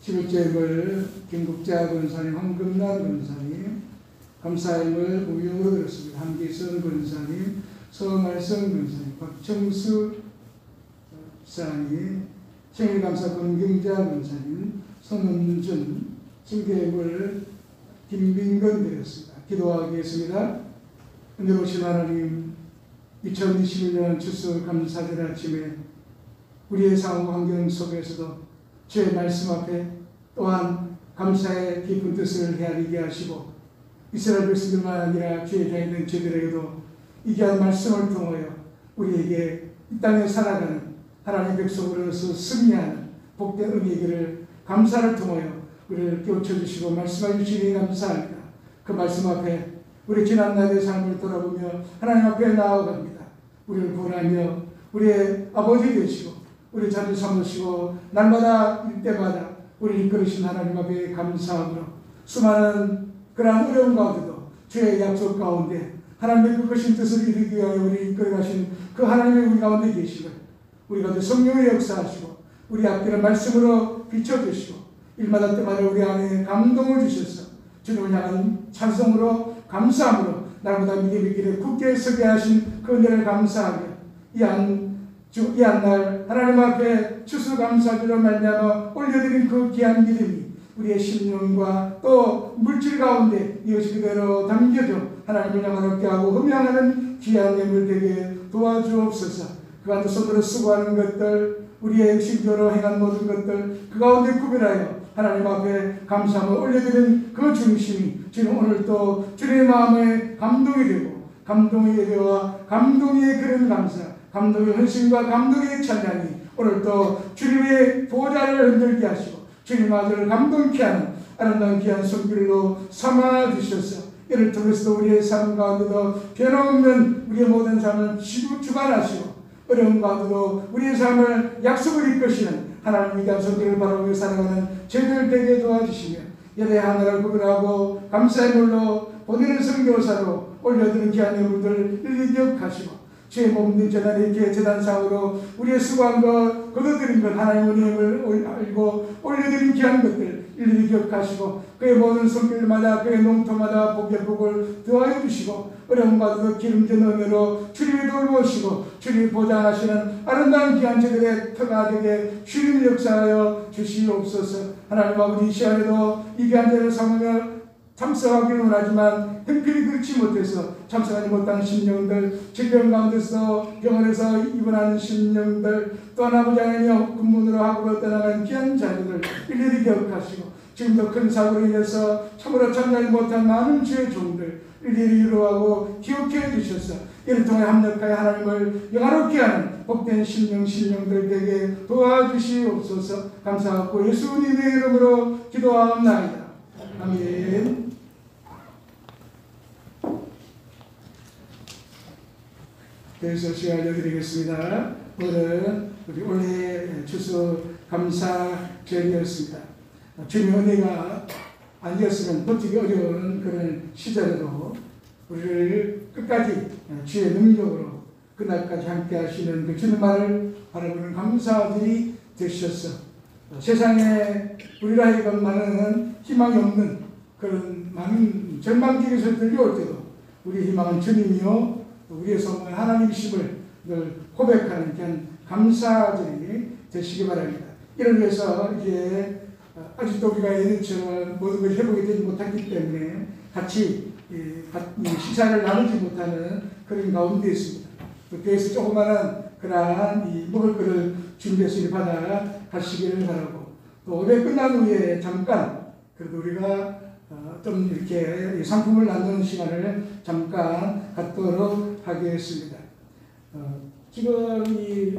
Speaker 1: 지불제를 김국자 권사님, 황금란 권사님, 감사임을 무용으로 들었습니다. 한기선 권사님, 서말성 권사님, 박청수 사님, 생일감사 권경자 권사님, 손은준, 승계임을 김빈건 드렸습니다. 기도하겠습니다. 은혜로우신 하나님, 2021년 추수 감사절 아침에 우리의 상황 환경 속에서도 주의 말씀 앞에 또한 감사의 깊은 뜻을 헤아리게 하시고 이스라엘 백성들만 아니라 주의 자녀된 저들에게도 이 귀한 말씀을 통하여 우리에게 이 땅에 살아가는 하나님의 백성으로서 승리하는 복된 은혜기를 감사를 통하여 우리를 깨우쳐주시고 말씀해 주시니 감사합니다. 그 말씀 앞에 우리 지난날의 삶을 돌아보며 하나님 앞에 나아갑니다. 우리를 구원하며 우리의 아버지 되시고 우리 자주 삼으시고 날마다 일때마다 우리를 이끌으신 하나님 앞에 감사함으로 수많은 그러한 어려움 가운데도 주의 약속 가운데 하나님의 그 크신 뜻을 이루기 위하여 우리를 이끌어가신 그 하나님의 우리 가운데 계시고 우리 가운데 성령의 역사하시고 우리 앞길을 말씀으로 비춰주시고 일마다 때마다 우리 안에 감동을 주셔서 주님을 향한 찬송으로 감사함으로 날마다 믿음의 길에 굳게 서게 하신 그 은혜를 감사하며 이 한 날 하나님 앞에 추수감사주로 말미암아 올려드린 그 귀한 믿음이 우리의 심령과 또 물질 가운데 이것이 그대로 담겨져 하나님을 향하게 하고 흠양하는 귀한 예물 되게 도와주옵소서. 그 가운데 손으로 수고하는 것들 우리의 신조로 행한 모든 것들 그 가운데 구별하여 하나님 앞에 감사함을 올려드린 그 중심이 지금 오늘 또 주님의 마음에 감동이 되고 감동의 예배와 감동의 그런 감사 감동의 헌신과 감동의 찬양이 오늘 또 주님의 보좌를 흔들게 하시고 주님 아들을 감동케 하는 아름다운 귀한 손길로 삼아주셔서 이를 통해서도 우리의 삶 가운데도 변함없는 우리의 모든 삶을 주관하시고 어려운 가운데도 우리의 삶을 약속을 이끄시는 하나님의 귀한 손길을 바라보며 살아가는 저희들 되게 도와주시며 예배 하나를 구별하고 감사의 물로 보내는 선교사로 올려드는 귀한 예물들 일일이 기억하시고 주의 몸된 재단에 이렇게 재단상으로 우리의 수고한 것, 거둬들인 것, 하나님 은혜를 알고 올려드린 귀한 것들 일일이 기억하시고 그의 모든 손길마다 그의 농토마다 복의 복을 더하여 주시고 어려움과도 기름진 은혜로 주님이 돌보시고 주님이 보장하시는 아름다운 귀한 제들의 터가 되게 주님이 역사하여 주시옵소서. 하나님 아버지, 이 시간에도 이 귀한 제를 삼으며 참석하기는 원하지만 형편이 그렇지 못해서 참석하지 못한 심령들, 질병 가운데서 병원에서 입원하는 심령들, 또 아버지 하나님 군문으로 학으로 떠나간 귀한 자들을 일일이 기억하시고 지금도 큰 사고로 인해서 참으로 참여하지 못한 많은 주의 종들 일일이 위로하고 기억해 주셔서 이를 통해 합력하여 하나님을 영화롭게 하는 복된 심령들에게 도와주시옵소서. 감사하고 예수님의 이름으로 기도하옵나이다. 아멘. 그래서 시간 알려드리겠습니다. 오늘은 우리 올해 추수 감사절이었습니다. 주님의 은혜가 아니었으면 버티기 어려운 그런 시절에도 우리를 끝까지 주의 능력으로 그날까지 함께 하시는 그 주님만을 바라보는 감사들이 되셔서 세상에 우리라 하여금 많은 희망이 없는 그런 많은 절망지에서 들려올 때도 우리의 희망은 주님이요 우리의 소망은 하나님이심을 늘 고백하는 그런 감사들이 되시기 바랍니다. 이를 위해서 이제 아직도 우리가 예전처럼 모든 걸 회복이 되지 못했기 때문에 같이 식사를 나누지 못하는 그런 가운데 있습니다. 또 교회에서 조그마한 그러한 먹을 것을 준비해서 받아 가시기를 바라고, 또 올해 끝난 후에 잠깐 그래도 우리가 좀 이렇게 상품을 나누는 시간을 잠깐 갖도록 하겠습니다. 지금 이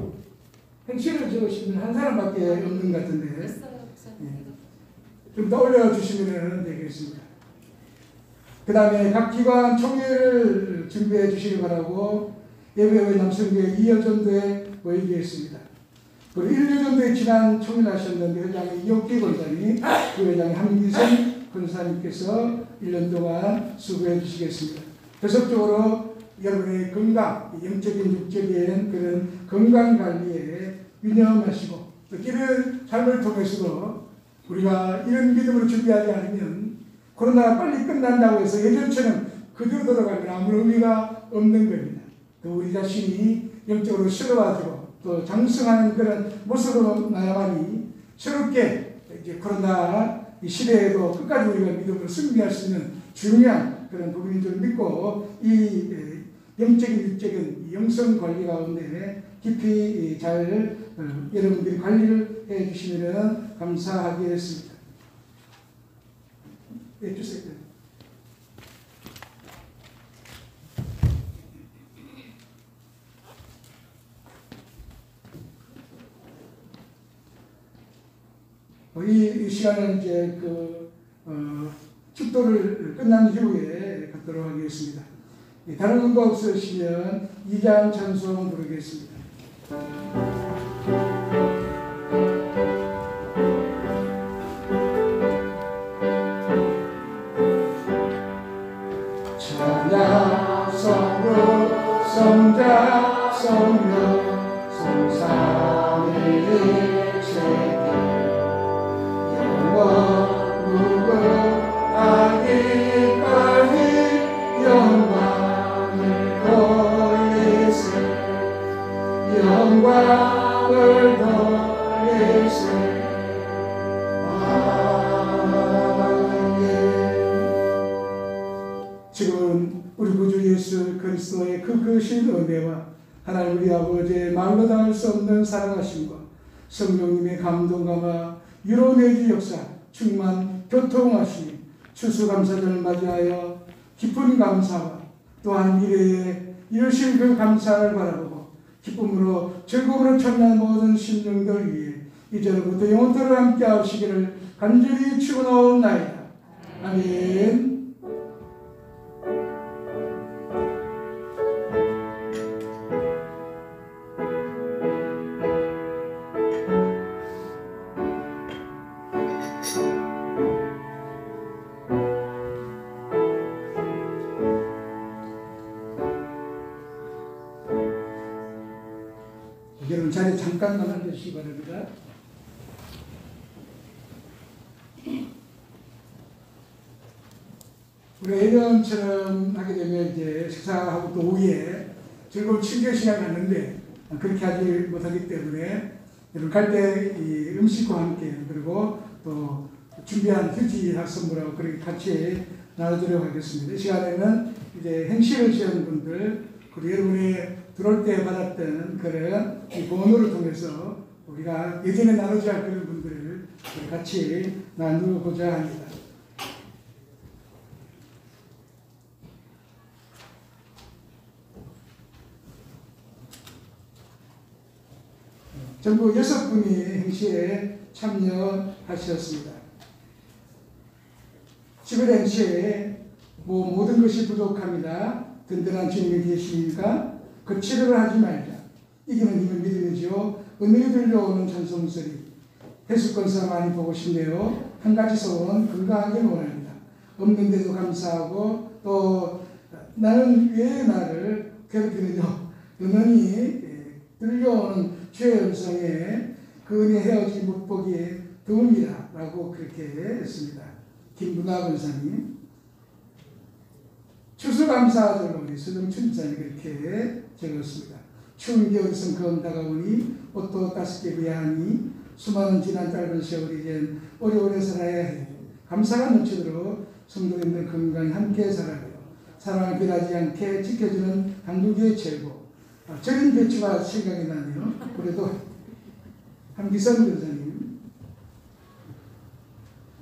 Speaker 1: 행시를 적으시는 한 사람밖에 없는 것 같은데 좀 더 올려주시면 되겠습니다. 그 다음에 각 기관 총회를 준비해 주시기 바라고 예배의 남성교회 이여전도에 모이겠습니다. 그리고 1년 전도에 지난 총회를 하셨는데 회장이 이옥기 권사님, 그 회장이 한기선 권사님께서 1년 동안 수고해 주시겠습니다. 계속적으로 여러분의 건강, 영적인 육적인 그런 건강관리에 유념하시고 또 이런 삶을 통해서도 우리가 이런 믿음으로 준비하지 않으면 코로나가 빨리 끝난다고 해서 예전처럼 그대로 돌아가면 아무 의미가 없는 겁니다. 또 우리 자신이 영적으로 새로워지고 또 장성하는 그런 모습으로 나야만이 새롭게 이제 코로나 이 시대에도 끝까지 우리가 믿음으로 승리할 수 있는 중요한 그런 부분인 줄 믿고 이 영적인 육적인 영성 관리 가운데 깊이 잘 여러분들이 관리를 해 주시면 감사하겠습니다. 네, 주세요. 이 시간은 이제 축도를 끝난 이후에 갖도록 하겠습니다. 다른 응고 없으시면 2장 찬송 부르겠습니다. 찬양 성부 성자 성령 성삼위일체계 영원 무궁 하기까지 영광을 돌리세 영광을 돌리세 지금은 우리 구주 예수 그리스도의 그 크신 은혜와 하나님 우리 아버지의 말로 닿을 수 없는 사랑하심과 성령님의 감동감화 유로내주 역사 충만 교통하심이 추수감사절을 맞이하여 깊은 감사와 또한 미래에 이루실 그 감사를 바라보고 기쁨으로 즐거움으로 참여한 모든 심령들 위해 이제로부터 영원토록 함께 하시기를 간절히 축원하옵나이다. 아멘. 잠깐만 앉으시기 바랍니다. 우리가 예전처럼 하게 되면 이제 식사하고 또 오후에 즐거운 친교 시간을 갖는데 그렇게 하지 못하기 때문에 여러분 갈 때 이 음식과 함께 그리고 또 준비한 휴지학 선물하고 그렇게 같이 나누도록 하겠습니다. 이 시간에는 이제 행시를 지은 분들 그리고 여러분이 들어올 때 받았던 그런 이 번호를 통해서 우리가 예전에 나누지 않을 그런 분들을 같이 나누고자 합니다. 전부 6분이 행시에 참여하셨습니다. 11 행시에 모든 것이 부족합니다. 든든한 주님이 계십니까? 그 치료를 하지 말자. 이기는 힘을 믿음이지요. 은밀히 들려오는 찬송소리. 해수권사 많이 보고 싶네요. 한 가지 소원 건강하게 원합니다. 없는데도 감사하고 또 나는 왜 나를 괴롭히느냐. 은연히 들려오는 주의 음성에 그 은혜 헤어짐 못 보기에 도움이다 라고 그렇게 했습니다. 김문화 권사님. 추수감사절로 우리 서정춘자님 그렇게 적었습니다. 추운 겨울선 검 다가오니 옷도 따숩게 구야하니 수많은 지난 짧은 세월이 이젠 오래오래 살아야 해. 감사가 넘치도록 성도님들 건강히 함께 살아요. 사랑을 변하지 않게 지켜주는 한국의 최고. 절인 배추가 생각이 나네요. 그래도 한기선 권사님.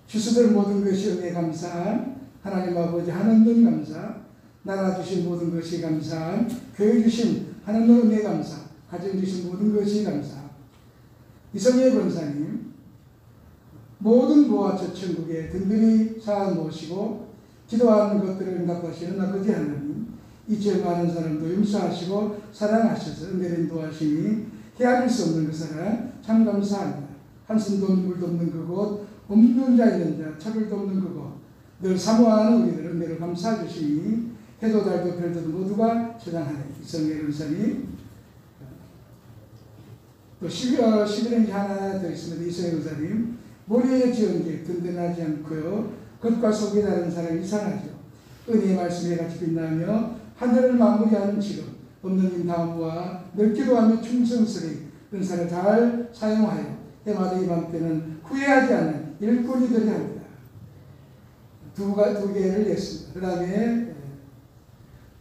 Speaker 1: 주수들 모든 것이 은혜 감사함. 하나님 아버지 한없는 감사. 나라 주신 모든 것이 감사함. 교회 주신 하나님 은혜 감사. 가정 주신 모든 것이 감사함. 이성예 권사님. 모든 부와 저천국에 든든히 쌓아 놓으시고 기도하는 것들을 응답하시는 아버지 하나님. 이 죄 많은 사람도 용서하시고 사랑하셔서 은혜를 인도하시니 헤아릴 수 없는 그 사랑 참 감사합니다. 한숨도 눈물도 없는 그곳, 없는 자 있는 자, 차별도 없는 그곳, 늘 사모하는 우리들 은혜를 감사해 주시니 해도 달도 별도 모두가 저장하네. 이성예 권사님. 또 11행시 하나 더 있습니다. 이성예 권사님. 머리에 지은 게 든든하지 않고요. 겉과 속이 다른 사람이 이상하죠. 은혜의 말씀에 같이 빛나며 하늘을 마무리하는 지금 없는 힘 다음과 늘 기도하며 충성스레 은사를 잘 사용하여 해마다 이맘 때는 후회하지 않는 일꾼이 되려 합니다. 두 개를 냈습니다. 그 다음에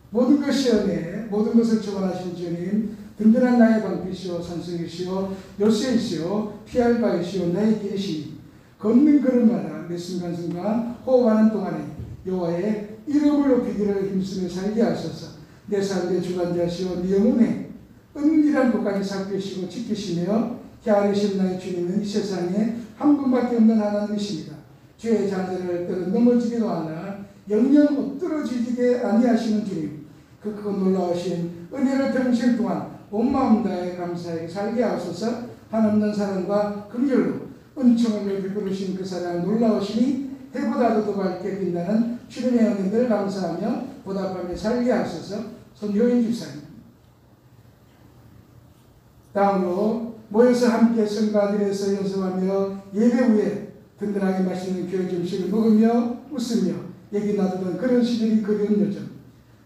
Speaker 1: 모든 것이 은혜, 모든 것을 주관하신 주님, 든든한 나의 방패시오, 산성이시오, 요새이시오, 피할 바이시오, 나의 길이시니 걷는 걸음마다 매 순간순간 호흡하는 동안에 여호와의 이름을 높이기를 힘쓰며 살게 하소서. 내 삶의 주관자시오 네 영혼에 은밀한 곳까지 살피시고 지키시며 헤아리신 나의 주님은 이 세상에 한 분밖에 없는 하나님이십니다. 주의 자녀를 때로 넘어지기도 하나 영영 엎드러지게 아니하시는 주님, 그 크고 놀라우신 은혜를 평생 동안 온 마음 다해 감사하게 살게 하소서. 한없는 사랑과 긍휼로 은총을 베푸신 그 사랑 놀라우시니 해보다도 더 밝게 빛나는 주님의 은혜를 감사하며 보답하며 살게 하소서. 손효인 집사님. 다음으로 모여서 함께 성가들에서 연습하며 예배 후에 든든하게 맛있는 교회 점심을 먹으며 웃으며 얘기 나누던 그런 시절이 그리운 요즘.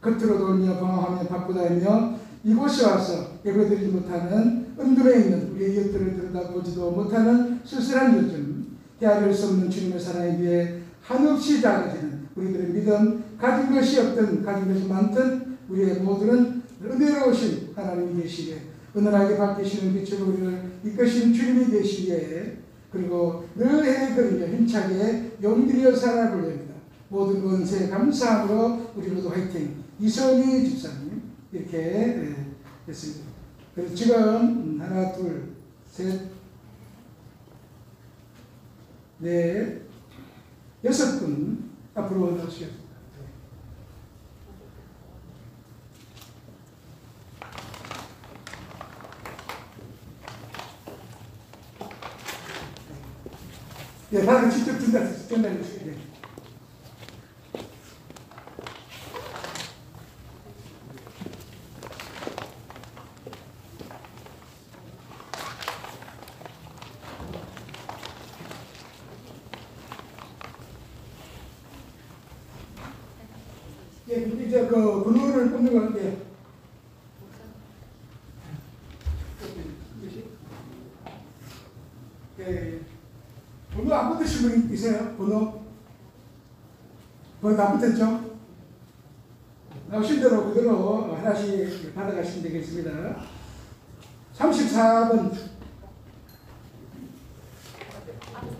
Speaker 1: 겉으로 돌며 방황하며 바쁘다며 이곳에 와서 예배드리지 못하는 은둔에 있는 우리의 이웃들을 들여다보지도 못하는 쓸쓸한 요즘. 헤아릴 수 없는 주님의 사랑에 비해 한없이 작아지는 우리들의 믿음, 가진 것이 없든 가진 것이 많든 우리의 모두는 은혜로우신 하나님이 계시기에 은은하게 바뀌시는 빛으로 우리를 이끄신 주님이 계시기에 그리고 늘 해내거리며 힘차게 용기려 살아보려 합니다. 모든 권세 감사함으로 우리 모두 화이팅. 이선희 집사님 이렇게 했습니다. 그래서 지금 하나 둘 셋 넷 6분 앞으로 나오시겠습니다. 네, 바로 직접 전달해 주세요. 네. 이제 그 번호를 뽑는 거 할게요. 번호 안 붙으신 분 있으세요? 번호 안 붙었죠? 나오신 대로 그대로 하나씩 받아가시면 되겠습니다. 34번.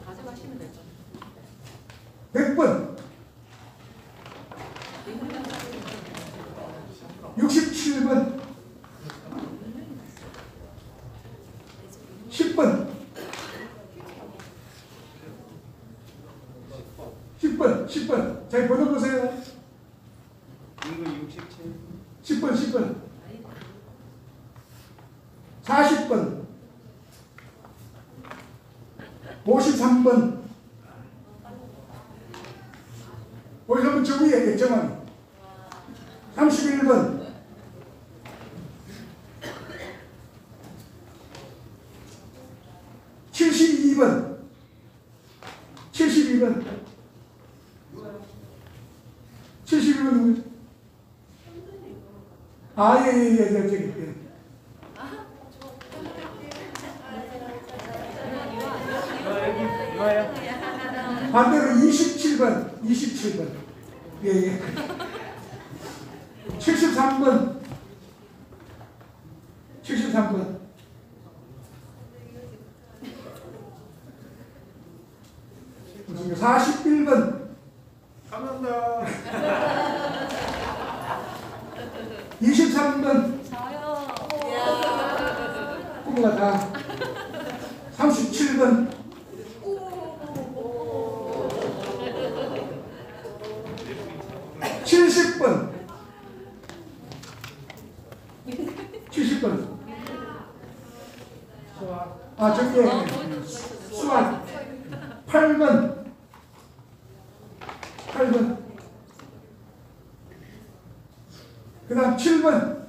Speaker 4: 가져가시면 되죠.
Speaker 1: 100번. 67번. 10번. 10번. 자, 번호 보세요.
Speaker 3: 이거 67.
Speaker 1: 10번. 40번. 53번. 53번 저 위에 정원. 31번. 72번. 72번. 72번 누구죠? 저기.
Speaker 3: 이거예요.
Speaker 1: 반대로 27번. 예. 73번. 41번.
Speaker 3: 감사합니다.
Speaker 1: 23번.
Speaker 4: 저요.
Speaker 1: 후보가 다. 37번. 70번. 70번. 저기 수학. 8번. 그 다음 7번.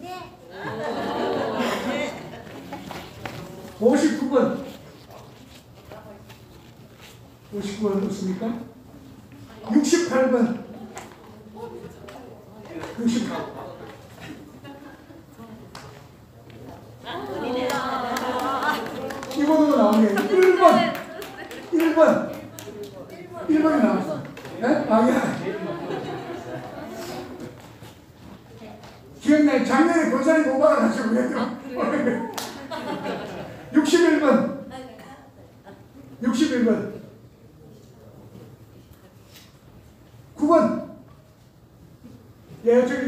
Speaker 1: 59번. 59번 없습니까? 68번. 68번. 이번으로 나오네요. 1번이 나왔어. 네? 기억나요? 작년에 고사리 못 받아가지고 그랬죠? 61번. 9번. 예, 저기.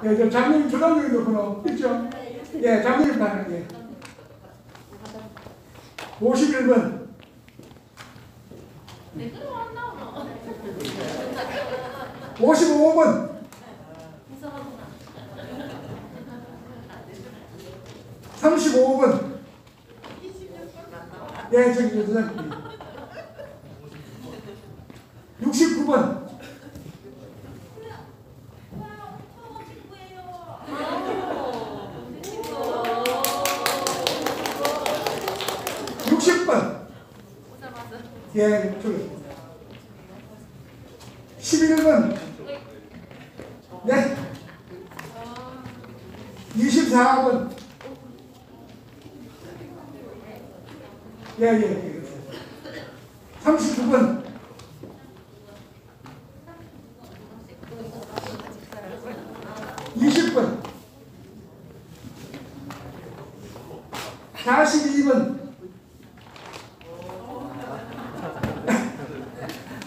Speaker 1: 예, 저 작년 조당역에도 번호 있죠? 예, 작년에 받는 게. 51번. 55번. 35번. 예, 저기 여자님. 69번. 60번. 예, 저기. 11번. 네. 24번. 예. 39번. 20번. 42번.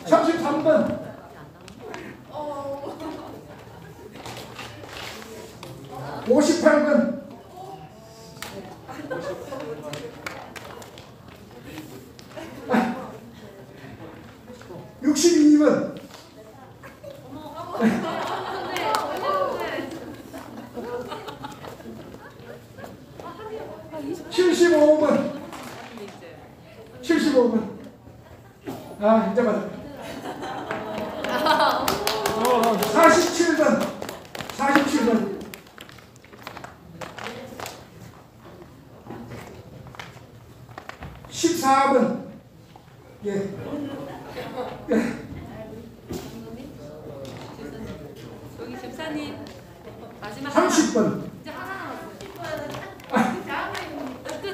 Speaker 1: 33번. 58번. 62번. 75번. 75번. 아, 이제 맞아. 47번. 47번. 14번. 예.
Speaker 4: 여기 집사님 마지막
Speaker 1: 30번.
Speaker 4: 이제 하나 남았어요. 끝.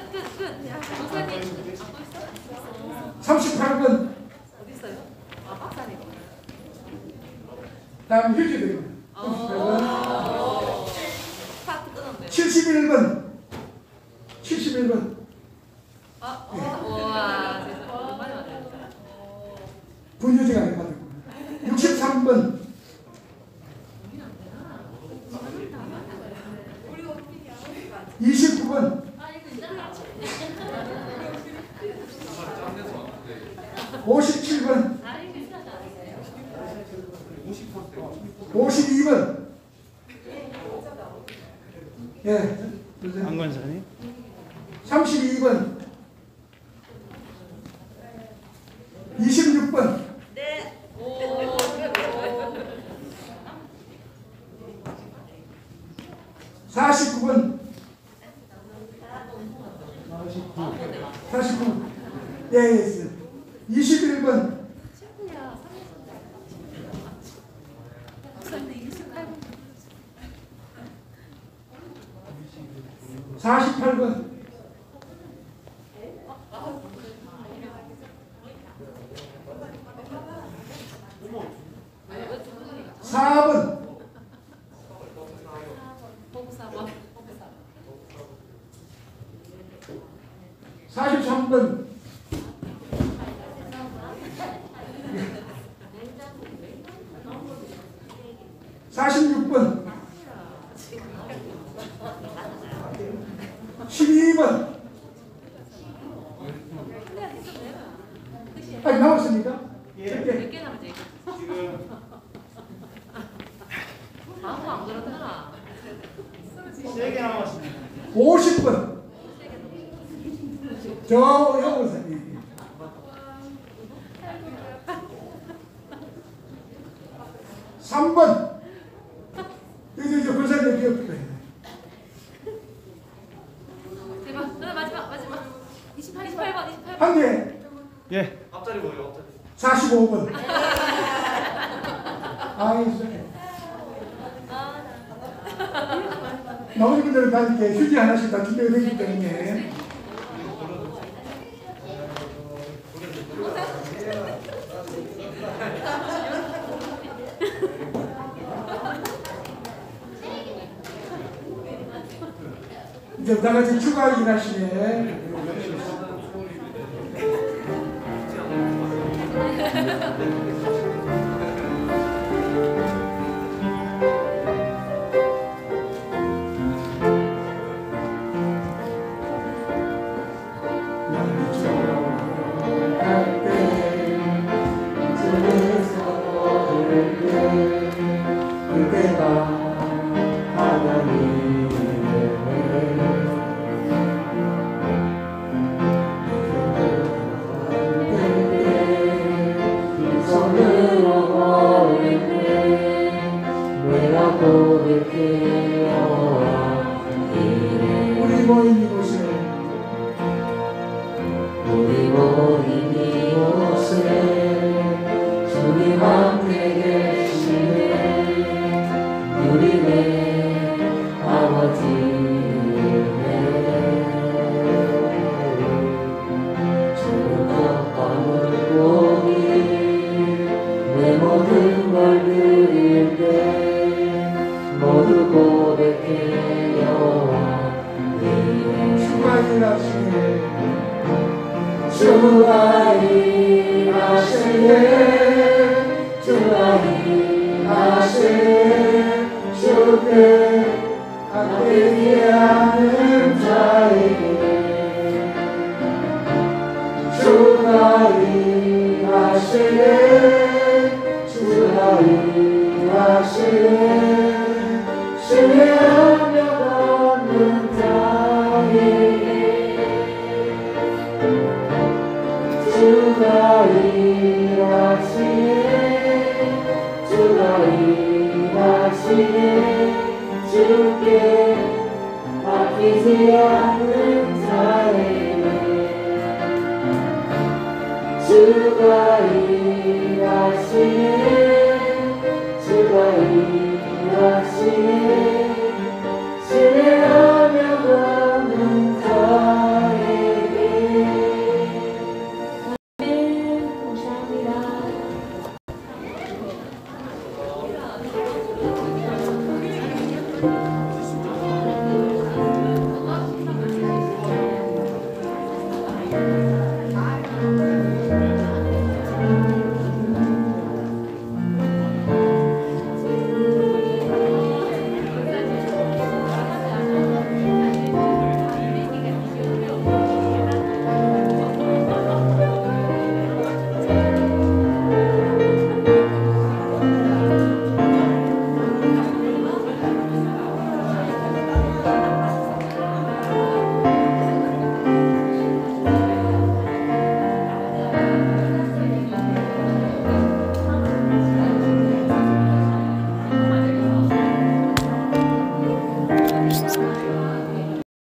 Speaker 4: 목사님 또 있어?
Speaker 1: 38번.
Speaker 4: 어디 있어요? 아 박사님.
Speaker 1: 다음 휴지 드립니다. 38번.
Speaker 4: 스타트 끊었네요.
Speaker 1: 71번. 71번.
Speaker 4: 와 진짜 빨리 왔네.
Speaker 1: 분유제가 안 받았고. 63번. 29번. 57번. 52번. 예.
Speaker 3: 안건사님.
Speaker 1: 32번. 26번.
Speaker 4: 오.
Speaker 1: 49번. 49. 예. 21번.
Speaker 4: 친구야. 목사님 28분.
Speaker 1: 48번. 4번. 43번. 46번. 12번. 아니 나왔습니까?
Speaker 4: 몇 개 남았지?
Speaker 3: 지금
Speaker 4: 아무 안 그렇구나.
Speaker 3: 3개 남았습니다.
Speaker 1: 50번. 저 여보세요. 3번. 여기서 이제 권사님 기억해.
Speaker 4: 대박. 마지막. 28번.
Speaker 1: 한 개.
Speaker 3: 예. 앞자리 뭐예요? 앞자리.
Speaker 1: 45번. 아이, 나머지 분들은 다 이렇게 휴지 하나씩 다 준비가 되기 때문에. 이제 다 같이 추가 일하시네. 우리 모인 이곳에
Speaker 5: 주님 함께 계시네 누리네 아버지네 저녁 밤을 보니 내 모든 걸 드릴 때 모두 고백해 여호와
Speaker 1: 추가 일하시네.
Speaker 5: 주가 일하시네 주가 일하시네 주께 아끼지 않는 자에게 주가 일하시네 주가 일하시네 신뢰하며 걷는 자에게 주가 일하시네 주가 일하시네 주께 아끼지 않는 자에게 주가 일하시네 주의